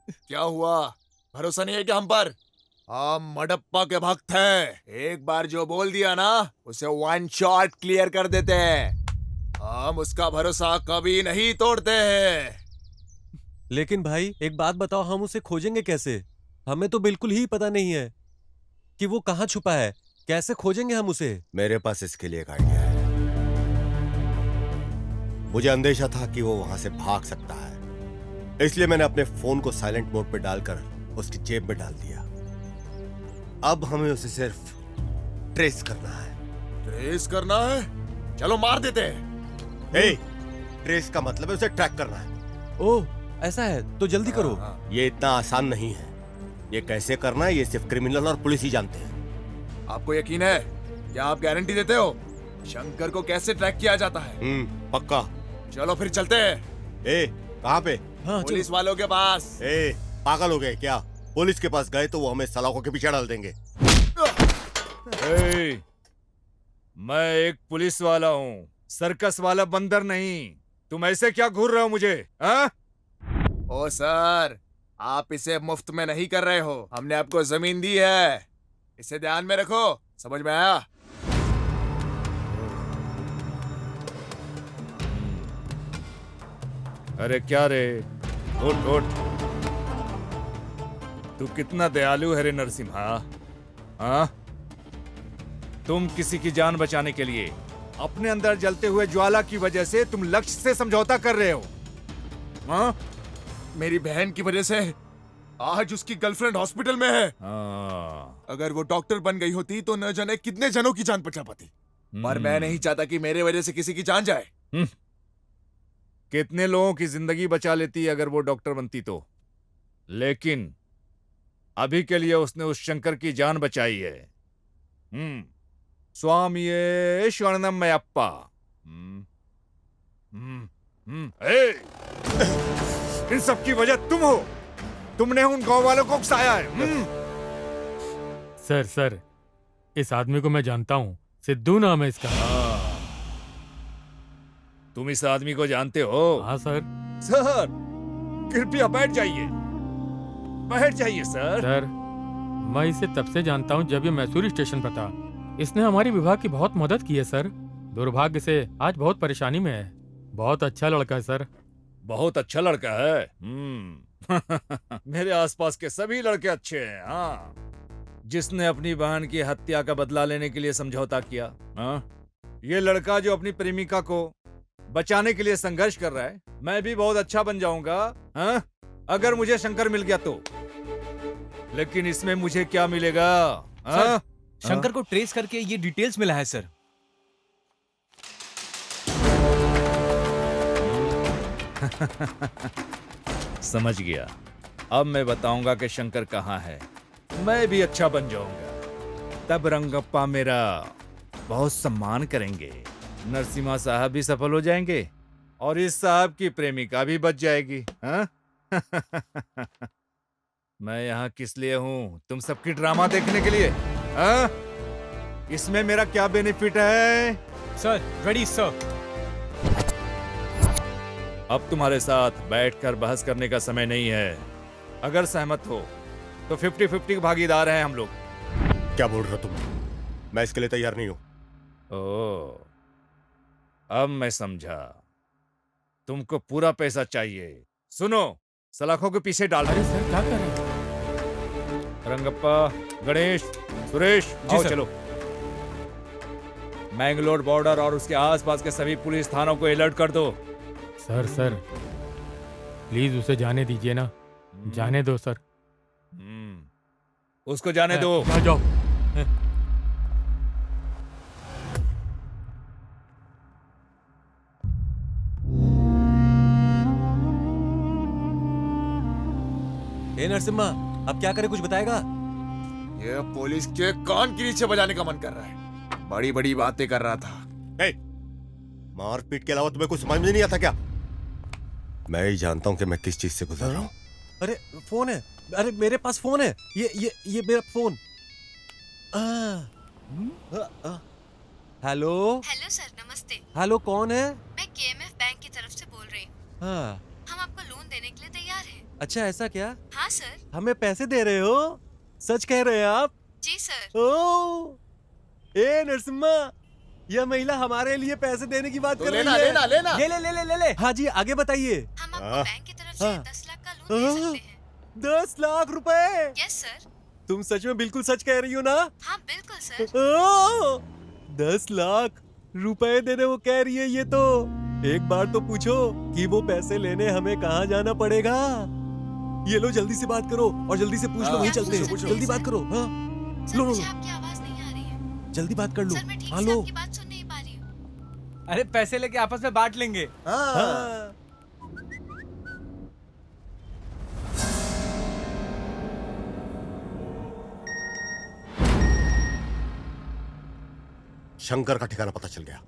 क्या हुआ, भरोसा नहीं है क्या हम पर? हम मडप्पा के भक्त हैं। एक बार जो बोल दिया ना, उसे वन शॉट क्लियर कर देते हैं। हम उसका भरोसा कभी नहीं तोड़ते हैं। लेकिन भाई एक बात बताओ, हम उसे खोजेंगे कैसे? हमें तो बिल्कुल ही पता नहीं है कि वो कहाँ छुपा है। कैसे खोजेंगे हम उसे? मेरे पास इसके लिए एक आइडिया है। मुझे अंदेशा था कि वो वहां से भाग सकता है, इसलिए मैंने अपने फोन को साइलेंट मोड पे डालकर उसकी जेब में डाल दिया। अब हमें उसे सिर्फ ट्रेस करना है। ट्रेस करना है? चलो मार देते हैं। ट्रेस का मतलब है उसे ट्रैक करना है। ओह, ऐसा है तो जल्दी करो। ये इतना आसान नहीं है। ये कैसे करना है ये सिर्फ क्रिमिनल और पुलिस ही जानते हैं। आपको यकीन है? क्या आप गारंटी देते हो? शंकर को कैसे ट्रैक किया जाता है? पक्का। चलो फिर चलते हैं। ए, कहाँ पे? पुलिस वालों के पास। ए, पागल हो गए क्या? पुलिस के पास गए तो वो हमें सलाखों के पीछे डाल देंगे। ए, मैं एक पुलिस वाला हूँ, सर्कस वाला बंदर नहीं। तुम ऐसे क्या घूर रहे हो मुझे? हाँ? ओ सर, आप इसे मुफ्त में नहीं कर रहे हो। हमने आपको जमीन दी है, इसे ध्यान में रखो। समझ में आया? अरे क्या रे, उठ उठ। तू कितना दयालु है रे नरसिम्हा। हाँ? तुम किसी की जान बचाने के लिए अपने अंदर जलते हुए ज्वाला की वजह से तुम लक्ष्य से समझौता कर रहे हो। हाँ? मेरी बहन की वजह से आज उसकी गर्लफ्रेंड हॉस्पिटल में है। हाँ। अगर वो डॉक्टर बन गई होती तो न जाने कितने जनों की जान बचा पाती। पर मैं नहीं चाहता कि मेरे वजह से किसी की जान जाए। कितने लोगों की जिंदगी बचा लेती अगर वो डॉक्टर बनती तो। लेकिन अभी के लिए उसने उस शंकर की जान बचाई है। स्वामी शरणमयप्पा। इन सब की वजह तुम हो। तुमने उन गांव वालों को उकसाया है। सर, इस आदमी को मैं जानता हूँ, सिद्धू नाम है इसका। तुम इस आदमी को जानते हो? हाँ सर। सर, कृपया बैठ जाइए। बैठ जाइए सर। सर, मैं इसे तब से जानता हूँ जब ये मैसूर स्टेशन पर था। इसने हमारी विभाग की बहुत मदद की है सर। दुर्भाग्य से आज बहुत परेशानी में है। बहुत अच्छा लड़का है सर। बहुत अच्छा लड़का है। मेरे आसपास के सभी लड़के अच्छे हैं। हाँ, जिसने अपनी बहन की हत्या का बदला लेने के लिए समझौता किया। हाँ? ये लड़का जो अपनी प्रेमिका को बचाने के लिए संघर्ष कर रहा है, मैं भी बहुत अच्छा बन जाऊंगा। हाँ? अगर मुझे शंकर मिल गया तो। लेकिन इसमें मुझे क्या मिलेगा? हाँ? शंकर को ट्रेस करके ये डिटेल्स मिला है सर। समझ गया। अब मैं बताऊंगा कि शंकर कहाँ है। मैं भी अच्छा बन जाऊंगा। तब रंगप्पा मेरा बहुत सम्मान करेंगे। नरसिम्हा साहब भी सफल हो जाएंगे और इस साहब की प्रेमिका भी बच जाएगी। हाँ? मैं यहाँ किस लिए हूँ? तुम सबकी ड्रामा देखने के लिए। हाँ? इसमें मेरा क्या बेनिफिट है? Sir, ready sir. अब तुम्हारे साथ बैठकर बहस करने का समय नहीं है। अगर सहमत हो तो 50-50 भागीदार हैं हम लोग। क्या बोल रहे हो तुम? मैं इसके लिए तैयार नहीं हूं। ओह, अब मैं समझा। तुमको पूरा पैसा चाहिए। सुनो, सलाखों के पीछे डाल। अरे सर, क्या कर रहे हैं? रंगप्पा, गणेश, सुरेश, आओ चलो। मैंगलोर बॉर्डर और उसके आसपास के सभी पुलिस थानों को अलर्ट कर दो। सर, प्लीज उसे जाने दीजिए ना। जाने दो सर। उसको जाने दो। जाओ। ए नरसिम्हा, अब क्या करे, कुछ बताएगा? ये पुलिस के कान के नीचे बजाने का मन कर रहा है। बड़ी बड़ी बातें कर रहा था। मारपीट के अलावा तुम्हें कुछ समझ में नहीं आता क्या? मैं ही जानता हूँ कि मैं किस चीज से गुजर रहा हूँ। अरे फोन है। अरे मेरे पास फोन है। ये मेरा फोन। हेलो। हेलो सर, नमस्ते। हेलो, कौन है? मैं केएमएफ बैंक की तरफ से बोल रही हूँ। हाँ। हम आपको लोन देने के लिए तैयार हैं। अच्छा, ऐसा क्या? हाँ सर। हमें पैसे दे रहे हो? सच कह रहे हैं आप? जी सर। ओ, ए नरसिम्हा, यह महिला हमारे लिए पैसे देने की बात तो कर रही लेना, है। लेना, लेना। ले। हाँ जी, आगे बताइए। हम आपको बैंक की तरफ से 10 लाख का लोन दे सकते हैं। 10 लाख रुपए? Yes sir. तुम सच में बिल्कुल सच कह रही हो ना? हाँ बिल्कुल सर। 10 लाख रुपए देने वो कह रही है। ये तो एक बार तो पूछो कि वो पैसे लेने हमें कहाँ जाना पड़ेगा। ये लो, जल्दी से बात करो और जल्दी से पूछ लो। वहीं चलते हैं। जल्दी बात करो। हाँ, लो। मुझे आपकी आवाज नहीं आ रही है। जल्दी बात कर लो। सर, मैं ठीक हाँ, से लो। आपकी बात सुन नहीं पा रही हूँ। अरे पैसे लेके आपस में बांट लेंगे। हाँ। शंकर का ठिकाना पता चल गया।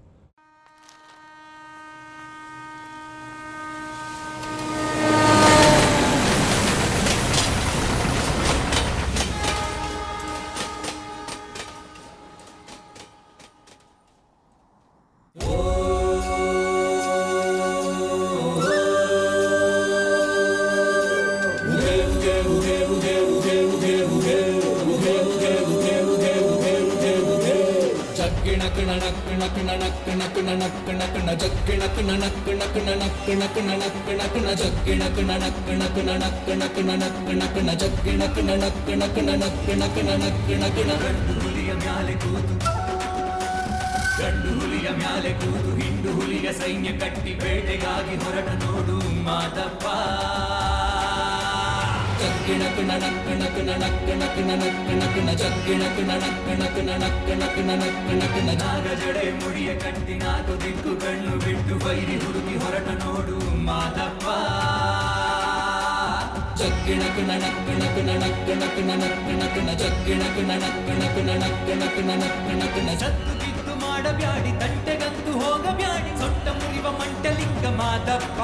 ಗಂಡು ಹುಲಿಯ ಮ್ಯಾಲೆ ಕೂತು ಹಿಂಡು ಹುಲಿಯ ಸೈನ್ಯ ಕಟ್ಟಿ ಬೇಟೆಗಾಗಿ ಹೊರಟ ನೋಡು ಮಾದಪ್ಪ. ಚಕ್ಕಿಣಕ್ ನಣಕ್ ನಕ್ ನಣಕ್ ನಕ್ ನಣಕ್ ನಕ್ ನ ಚಕ್ಕಿಣಕ್ ನಣಕ್ ನಕ್ ನಣಕ್ ನಕ್ ನಣಕ್ ನಕ್ ನ ನಾಗ ಜಡೆ ಮುಡಿಯ ಕಟ್ಟಿ ನಾಲ್ಕು ದಿಕ್ಕು ಕಣ್ಣು ಬಿಟ್ಟು ಬೈರಿ ಹುಡುಗಿ ಹೊರಟ ನೋಡು ಮಾದಪ್ಪ. ಚಕ್ಕಿಣಕ್ ನಣಕ್ ನಕ್ ನಣಕ್ ನಕ್ ನಣಕ್ ನಕ್ ನ ಚಕ್ಕಿಣಕ್ ನಣಕ್ ನಕ್ ನಣಕ್ ನಕ್ ನಣಕ್ ನಕ್ ನ ಚತ್ತು ಬಿದ್ದು ಮಾಡಬ್ಯಾಡಿ ತಂಟೆಗಂತೂ ಹೋಗಬ್ಯಾಡಿ ಸೊಟ್ಟ ಮುರಿವ ಮಂಟಲಿಂಗ ಮಾದಪ್ಪ.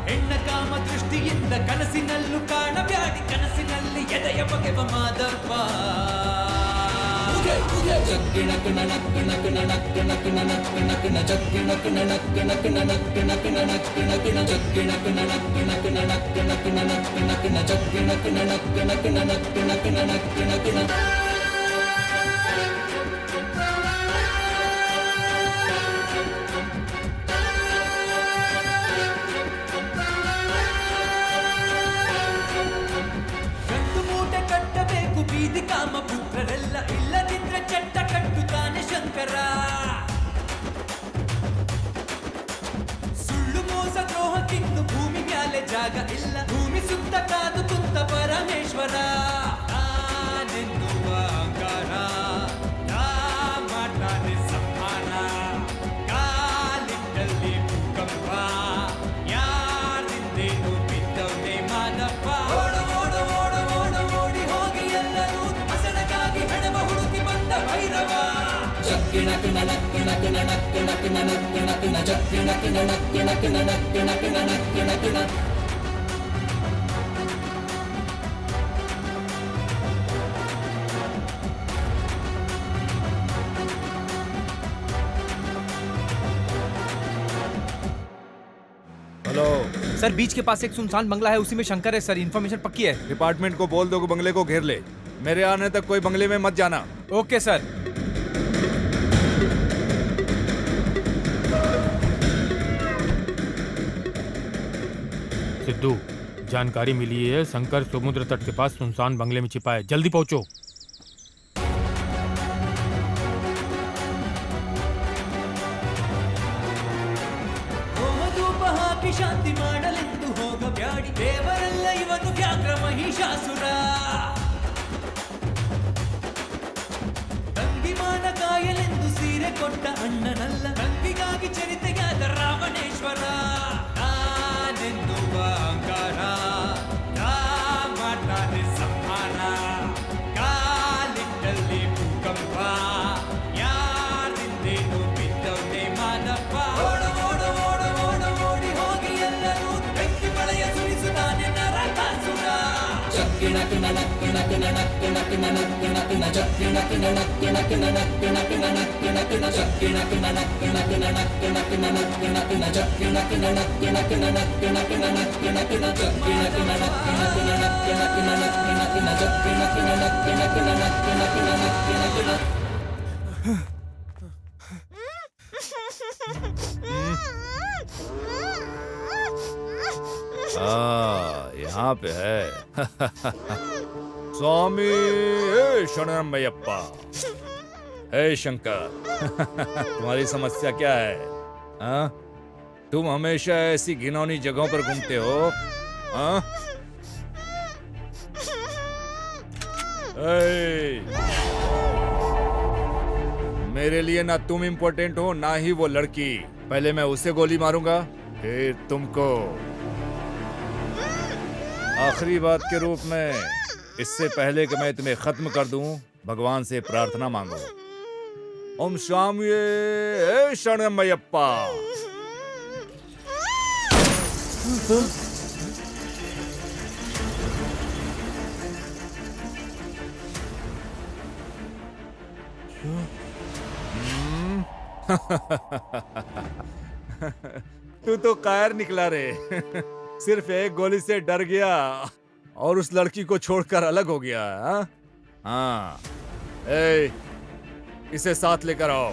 ಹೆಣ್ಣ ಕಾಮ ದೃಷ್ಟಿಯಿಂದ ಕನಸಿನಲ್ಲೂ ಕಾಣಬ್ಯಾಡಿ ಕನಸಿನಲ್ಲಿ ಎದೆಯ ಬಗೆವ ಮಾದಪ್ಪ. ಚಕ್ಕಿಣಕ್ ನಣಕ್ ನಕ್ ನಣಕ್ ನಕ್ ನಣಕ್ ನಕ್ ನ ಚಕ್ಕಿಣಕ್ ನಣಕ್ ನಕ್ ನಣಕ್ ನಕ್ ನಣಕ್ ನಕ್ ನ ಚಕ್ಕಿಣಕ್ ನಣಕ್ ನಕ್ ನಣಕ್ ನಕ್ ನಣಕ್ ನಕ್ ನ ಚಕ್ಕಿಣಕ್ ನಣಕ್ ನಕ್ ನಣಕ್ ನಕ್ ನಣಕ್ ನಕ್ ನ ಬೀದಿ ಕಾಮ ಪುತ್ರರೆಲ್ಲ ಇಲ್ಲದಿದ್ರೆ ಚಟ್ಟ ಕಟ್ಟುತ್ತಾನೆ ಶಂಕರ. ಸುಳ್ಳು ಮೋಸ ದ್ರೋಹಕ್ಕಿಂದು ಭೂಮಿ ಮ್ಯಾಲೆ ಜಾಗ ಇಲ್ಲ ಭೂಮಿ ಸುತ್ತ ಕಾದು ಕುಂತ ಪರಮೇಶ್ವರ. ನಾನೆನ್ನುವ ಅಹಂಕಾರ ನಾ ಮಾಡ್ತಾನೆ ಸಂಹಾರ ಕಾಲಿಟ್ಟಲ್ಲಿ ಭೂಕಂಪ ಯಾರಿಂದೇನು ಬಿದ್ದವನೇ ಮಾದಪ್ಪ. ಚಕ್ಕಿಣಕ್ ನಣಕ್ ನಕ್ ನಣಕ್ ನಕ್ ನಣಕ್ ನಕ್ ನ ಚಕ್ಕಿಣಕ್ ನಣಕ್ ನಕ್ ನಣಕ್ ನಕ್ ನಣಕ್ ನಕ್ ನ हेलो सर, बीच के पास एक सुनसान बंगला है, उसी में शंकर है सर। इन्फॉर्मेशन पक्की है। डिपार्टमेंट को बोल दो कि बंगले को घेर ले। मेरे आने तक कोई बंगले में मत जाना। Okay sir. सिद्धू, जानकारी मिली है शंकर समुद्र तट के पास सुनसान बंगले में छिपा है, जल्दी पहुंचो। ಶಾಂತಿ ಮಾಡಲೆಂದು ಹೋಗಬ್ಯಾಡಿ ದೇವರೆಲ್ಲ ಇವನು ವ್ಯಾಘ್ರ ಮಹಿಷಾಸುರ. ತಂಗಿಮಾನ ಕಾಯಲೆಂದು ಸೀರೆ ಕೊಟ್ಟ ಅಣ್ಣನಲ್ಲ ತಂಗಿಗಾಗಿ ಚರಿತೆಯಾದ ರಾವಣೇಶ್ವರ. ನಾನೆನ್ನುವ ಅಹಂಕಾರ ನಾ ಮಾಡ್ತಾನೆ ಸಂಹಾರ ಕಾಲಿಟ್ಟಲ್ಲಿ ಭೂಕಂಪ ಯಾರಿಂದೇನು ಬಿದ್ದವನೇ ಮಾದಪ್ಪ. ಚಕ್ಕಿಣಕ್ ನಣಕ್ ನಕ್ ನಣಕ್ ನಕ್ ನಣಕ್ ನಕ್ ನ ಚಕ್ಕಿಣಕ್ ನಣಕ್ ನಕ್ ನಣಕ್ ನಕ್ ನಣಕ್ ನಕ್ ನ ಚಕ್ಕಿಣಕ್ ನಣಕ್ ನಕ್ ನಣಕ್ ನಕ್ ನಣಕ್ ನಕ್ ನ ಚಕ್ಕಿಣಕ್ ನಣಕ್ ನಕ್ ನಣಕ್ ನಕ್ ನಣಕ್ ನಕ್ ನ ಚಕ್ಕಿಣಕ್ ನಣಕ್ ನಕ್ ನಣಕ್ ನಕ್ ನಣಕ್ ನಕ್ ನ ಚಕ್ಕಿಣಕ್ ನಣಕ್ ನಕ್ ನಣಕ್ ನಕ್ ನಣಕ್ ನಕ್ ನ यहाँ पे है। स्वामी शरणमयप्पा। हे शंकर, तुम्हारी समस्या क्या है? हाँ? तुम हमेशा ऐसी घिनौनी जगहों पर घूमते हो। हाँ? मेरे लिए ना तुम इम्पोर्टेंट हो ना ही वो लड़की। पहले मैं उसे गोली मारूंगा फिर तुमको। आखिरी बात के रूप में इससे पहले कि मैं तुम्हें खत्म कर दूं, भगवान से प्रार्थना मांगो। ओम स्वामी शरणमयप्पा। तू तो कायर निकला रे। सिर्फ एक गोली से डर गया और उस लड़की को छोड़कर अलग हो गया। हाँ, इसे साथ लेकर आओ।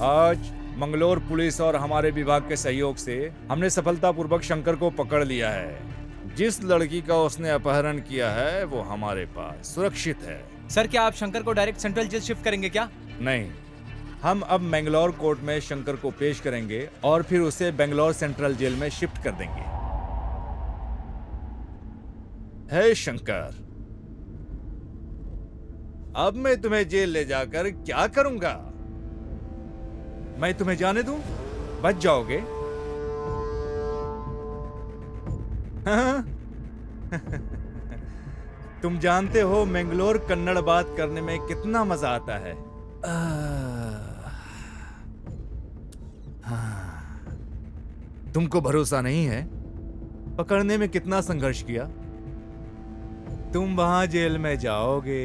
आज मंगलोर पुलिस और हमारे विभाग के सहयोग से हमने सफलतापूर्वक शंकर को पकड़ लिया है। जिस लड़की का उसने अपहरण किया है वो हमारे पास सुरक्षित है। सर, क्या आप शंकर को डायरेक्ट सेंट्रल जेल शिफ्ट करेंगे क्या? नहीं, हम अब मैंगलोर कोर्ट में शंकर को पेश करेंगे और फिर उसे बेंगलोर सेंट्रल जेल में शिफ्ट कर देंगे। हे शंकर, अब मैं तुम्हें जेल ले जाकर क्या करूंगा? मैं तुम्हें जाने दूं? बच जाओगे? हाँ? तुम जानते हो मैंगलोर कन्नड़ बात करने में कितना मजा आता है। तुमको भरोसा नहीं है? पकड़ने में कितना संघर्ष किया। तुम वहां जेल में जाओगे,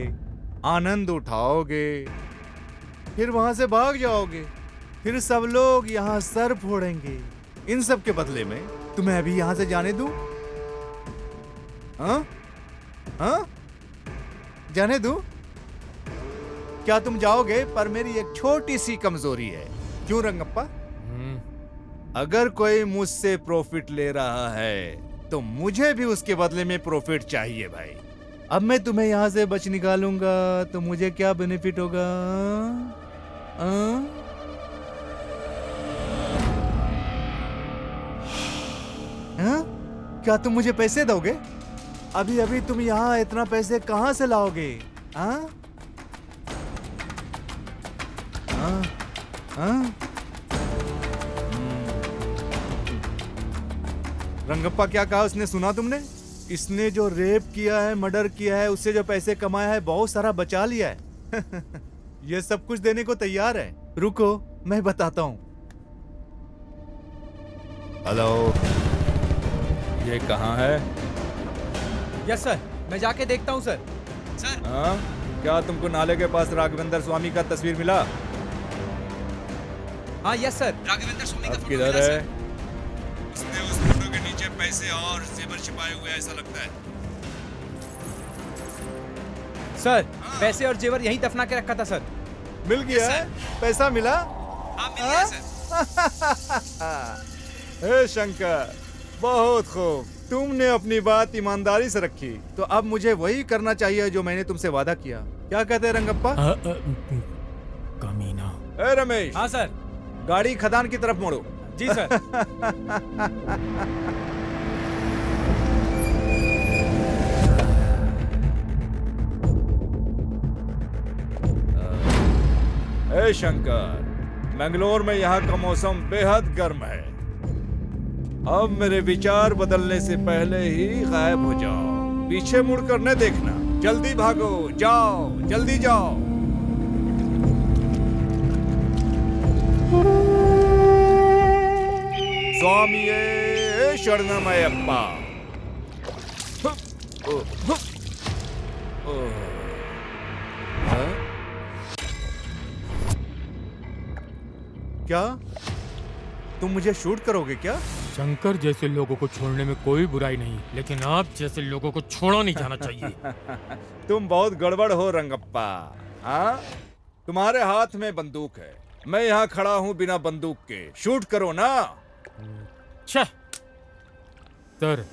आनंद उठाओगे, फिर वहां से भाग जाओगे, फिर सब लोग यहां सर फोड़ेंगे। इन सब के बदले में तुम्हें अभी यहां से जाने दूं? हाँ? हाँ? जाने दूं? क्या तुम जाओगे? पर मेरी एक छोटी सी कमजोरी है। क्यों रंगप्पा? अगर कोई मुझसे प्रॉफिट ले रहा है तो मुझे भी उसके बदले में प्रॉफिट चाहिए भाई। अब मैं तुम्हें यहां से बच निकालूंगा तो मुझे क्या बेनिफिट होगा? क्या तुम मुझे पैसे दोगे? अभी अभी तुम यहाँ इतना पैसे कहां से लाओगे? रंगप्पा क्या कहा उसने, सुना तुमने? इसने जो रेप किया है, मर्डर किया है, उससे जो पैसे कमाया है, बहुत सारा बचा लिया है। ये सब कुछ देने को तैयार है। रुको, मैं बताता हूँ। हेलो, ये कहाँ है? यस सर, मैं जाके देखता हूँ सर। सर, क्या तुमको नाले के पास राघवेंद्र स्वामी का तस्वीर मिला? हाँ यस सर, राघवेंद्र स्वामी का फोटो किधर मिला, है? उसने उस फोटो के नीचे पैसे और जेवर छिपाए हुए ऐसा लगता है। सर, पैसे और जेवर यहीं दफना के रखा था सर। मिल गया है? पैसा मिला? हाँ मिल गया सर। हे शंकर, बहुत खूब। तुमने अपनी बात ईमानदारी से रखी, तो अब मुझे वही करना चाहिए जो मैंने तुमसे वादा किया। क्या कहते हैं रंगप्पा? कमीना। ए रमेश। हाँ सर। गाड़ी खदान की तरफ मोड़ो। जी सर। ए शंकर, मैंगलोर में यहाँ का मौसम बेहद गर्म है। अब मेरे विचार बदलने से पहले ही गायब हो जाओ। पीछे मुड़कर न देखना। जल्दी भागो, जाओ, जल्दी जाओ। स्वामिये शरणमयप्पा। क्या तुम मुझे शूट करोगे क्या? शंकर जैसे लोगों को छोड़ने में कोई बुराई नहीं, लेकिन आप जैसे लोगों को छोड़ा नहीं जाना चाहिए। तुम बहुत गड़बड़ हो रंगप्पा। हाँ, तुम्हारे हाथ में बंदूक है, मैं यहाँ खड़ा हूँ बिना बंदूक के। शूट करो ना। सर,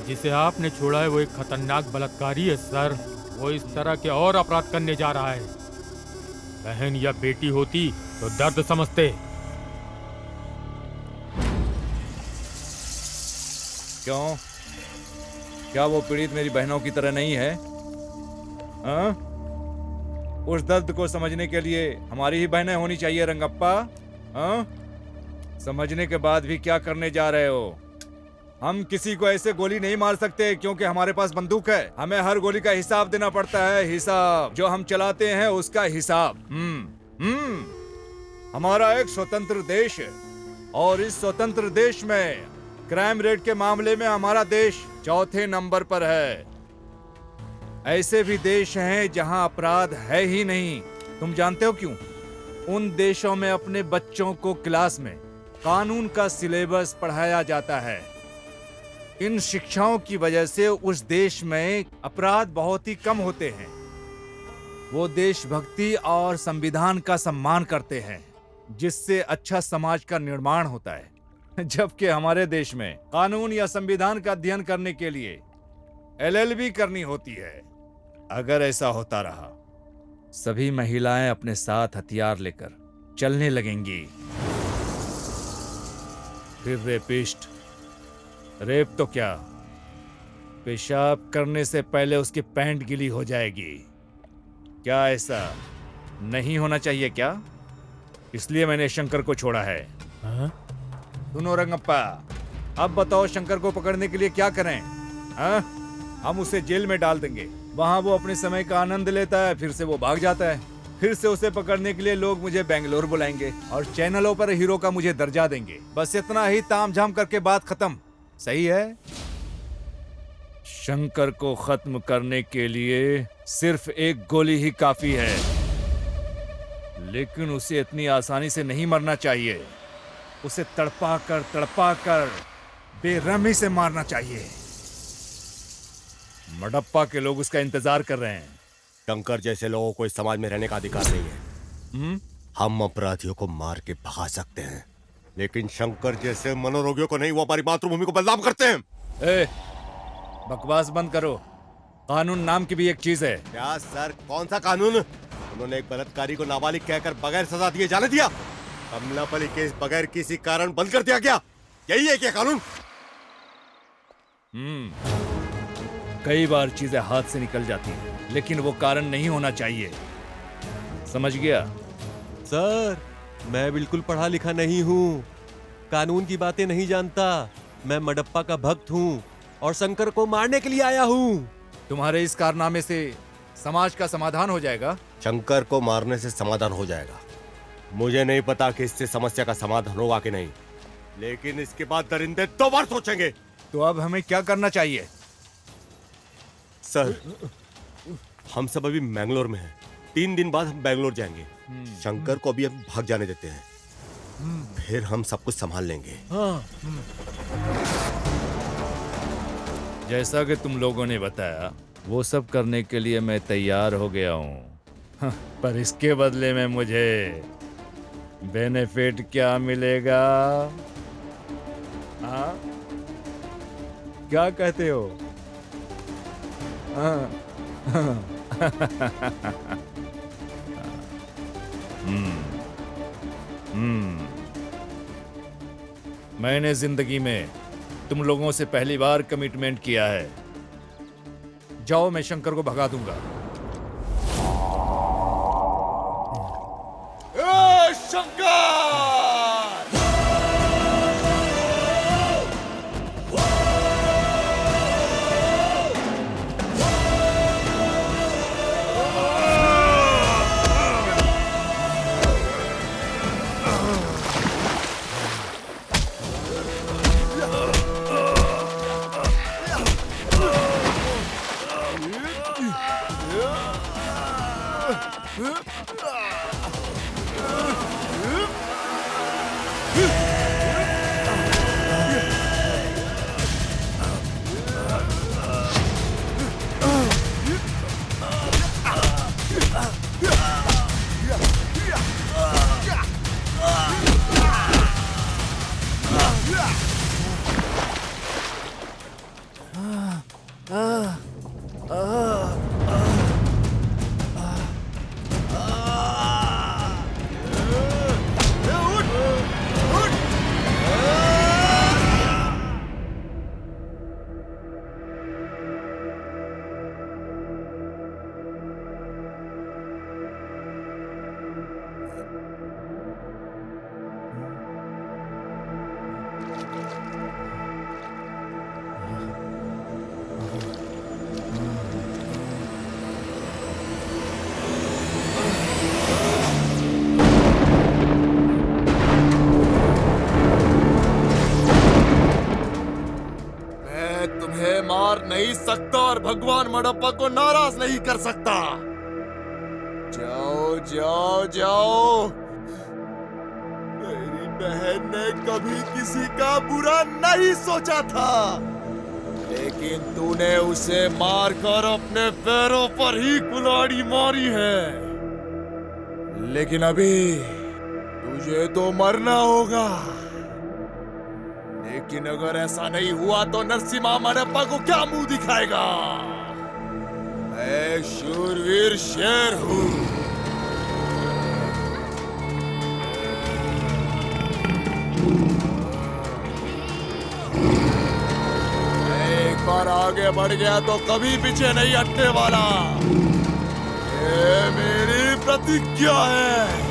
जिसे आपने छोड़ा है वो एक खतरनाक बलात्कारी है सर। वो इस तरह के और अपराध करने जा रहा है। बहन या बेटी होती तो दर्द समझते। क्यों? क्या वो पीड़ित मेरी बहनों की तरह नहीं है? उस दर्द को समझने के लिए हमारी ही बहनें होनी चाहिए रंगप्पा। समझने के बाद भी क्या करने जा रहे हो? हम किसी को ऐसे गोली नहीं मार सकते क्योंकि हमारे पास बंदूक है। हमें हर गोली का हिसाब देना पड़ता है, हिसाब जो हम चलाते हैं उसका हिसाब। हमारा एक स्वतंत्र देश है और इस स्वतंत्र देश में क्राइम रेट के मामले में हमारा देश चौथे नंबर पर है। ऐसे भी देश हैं जहां अपराध है ही नहीं। तुम जानते हो क्यों? उन देशों में अपने बच्चों को क्लास में कानून का सिलेबस पढ़ाया जाता है। इन शिक्षाओं की वजह से उस देश में अपराध बहुत ही कम होते हैं। वो देशभक्ति और संविधान का सम्मान करते हैं, जिससे अच्छा समाज का निर्माण होता है। जबकि हमारे देश में कानून या संविधान का अध्ययन करने के लिए LLB करनी होती है। अगर ऐसा होता रहा, सभी महिलाएं अपने साथ हथियार लेकर चलने लगेंगी। फिर रेपिस्ट, रेप तो क्या, पेशाब करने से पहले उसकी पैंट गीली हो जाएगी। क्या ऐसा नहीं होना चाहिए क्या? इसलिए मैंने शंकर को छोड़ा है। सुनो रंगप्पा, अब बताओ शंकर को पकड़ने के लिए क्या करें? हम उसे जेल में डाल देंगे, वहां वो अपने समय का आनंद लेता है, फिर से वो भाग जाता है। फिर से उसे पकड़ने के लिए लोग मुझे बेंगलोर बुलाएंगे और चैनलों पर हीरो का मुझे दर्जा देंगे। बस इतना ही तामझाम करके बात खत्म। सही है? शंकर को खत्म करने के लिए सिर्फ एक गोली ही काफी है, लेकिन उसे इतनी आसानी से नहीं मरना चाहिए। उसे तड़पा कर बेरहमी से मारना चाहिए। मडप्पा के लोग उसका इंतजार कर रहे हैं। शंकर जैसे लोगों को इस समाज में रहने का अधिकार नहीं है। हम अपराधियों को मार के भगा सकते हैं, लेकिन शंकर जैसे मनोरोगियों को नहीं। वो हमारी मातृभूमि को बदनाम करते हैं। बकवास बंद करो। कानून नाम की भी एक चीज है। क्या सर, कौन सा कानून? उन्होंने एक बलात्कारी को नाबालिग कहकर बगैर सजा दिए जाने दिया। कमलापली केस बगैर किसी कारण बंद कर दिया गया। यही है क्या कानून? कई बार चीजें हाथ से निकल जाती हैं, लेकिन वो कारण नहीं होना चाहिए। समझ गया? सर, मैं बिल्कुल पढ़ा लिखा नहीं हूँ, कानून की बातें नहीं जानता। मैं मडप्पा का भक्त हूँ और शंकर को मारने के लिए आया हूँ। तुम्हारे इस कारनामे से समाज का समाधान हो जाएगा? शंकर को मारने से समाधान हो जाएगा। मुझे नहीं पता कि इससे समस्या का समाधान होगा कि नहीं, लेकिन इसके बाद दरिंदे 2 बार सोचेंगे। तो अब हमें क्या करना चाहिए? सर, हम सब अभी मैंगलोर में हैं। 3 दिन बाद हम बैंगलोर जाएंगे। शंकर को अभी हम भाग जाने देते हैं, फिर हम सब कुछ संभाल लेंगे। जैसा कि तुम लोगों ने बताया, वो सब करने के लिए मैं तैयार हो गया हूँ। पर इसके बदले में मुझे बेनिफिट क्या मिलेगा? हाँ, क्या कहते हो? मैंने जिंदगी में तुम लोगों से पहली बार कमिटमेंट किया है। जाओ, मैं शंकर को भगा दूंगा। मार नहीं सकता और भगवान मडप्पा को नाराज नहीं कर सकता। जाओ जाओ जाओ। मेरी बहन ने कभी किसी का बुरा नहीं सोचा था, लेकिन तूने उसे मारकर अपने पैरों पर ही कुल्हाड़ी मारी है। लेकिन अभी तुझे तो मरना होगा। लेकिन अगर ऐसा नहीं हुआ तो नरसिम्हा मडप्पा को क्या मुंह दिखाएगा? मैं शूरवीर शेर हूं। एक बार आगे बढ़ गया तो कभी पीछे नहीं हटने वाला। ये मेरी प्रतिज्ञा है।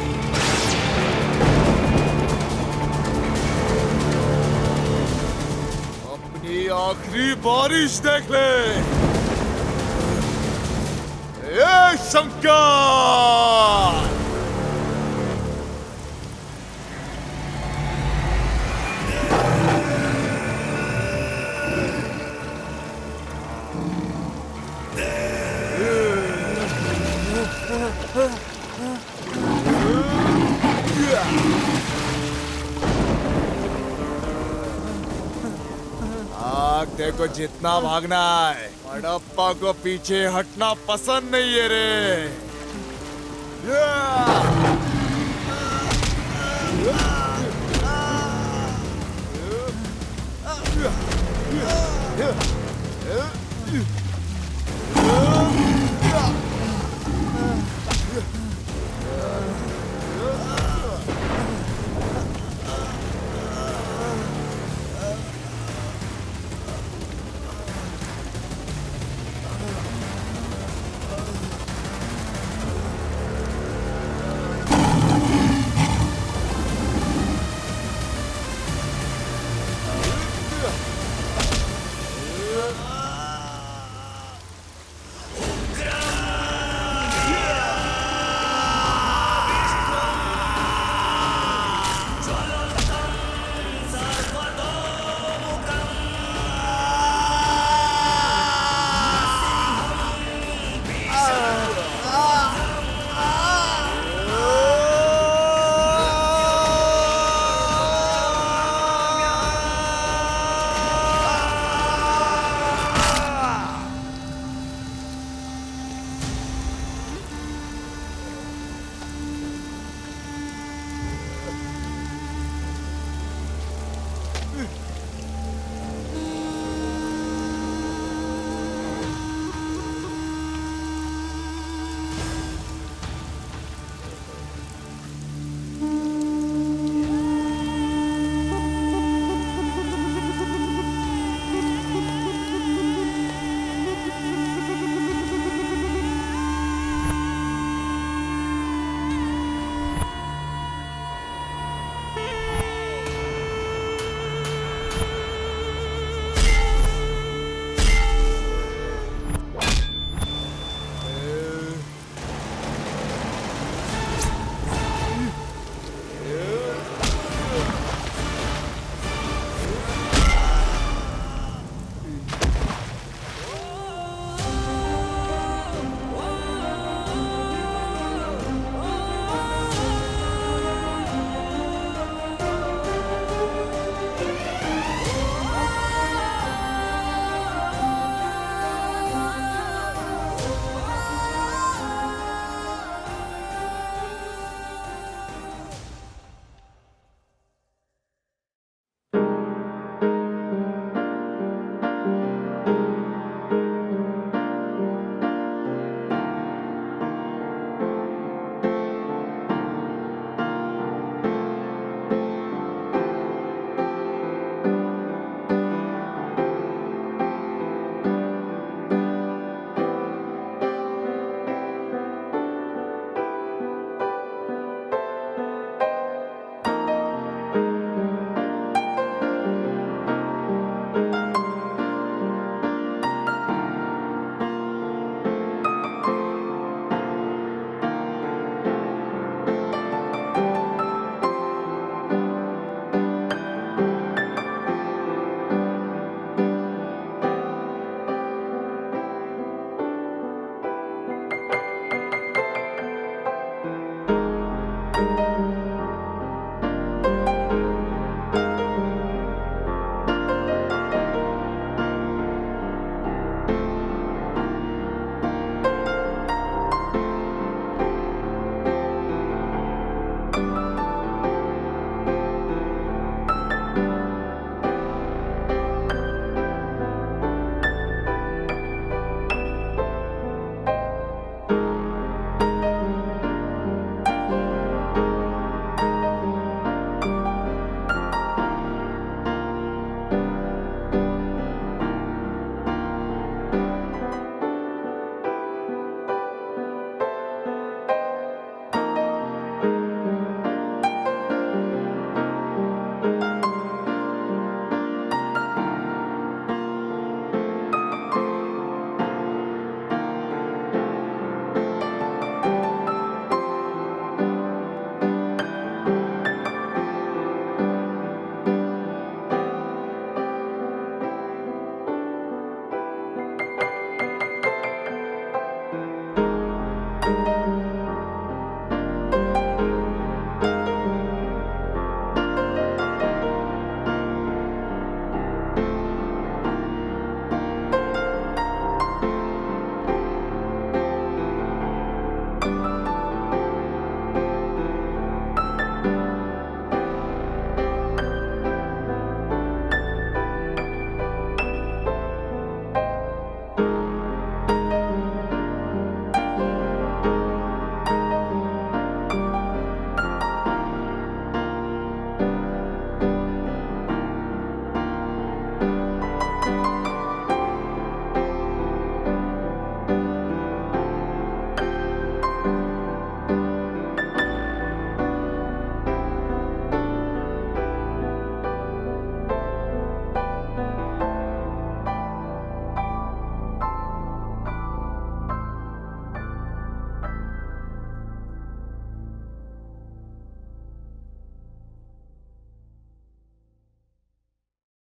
अपनी आखिरी बारिश देख ले। ये शंकर। आग देखो, जितना भागना है। मडप्पा को पीछे हटना पसंद नहीं है रे।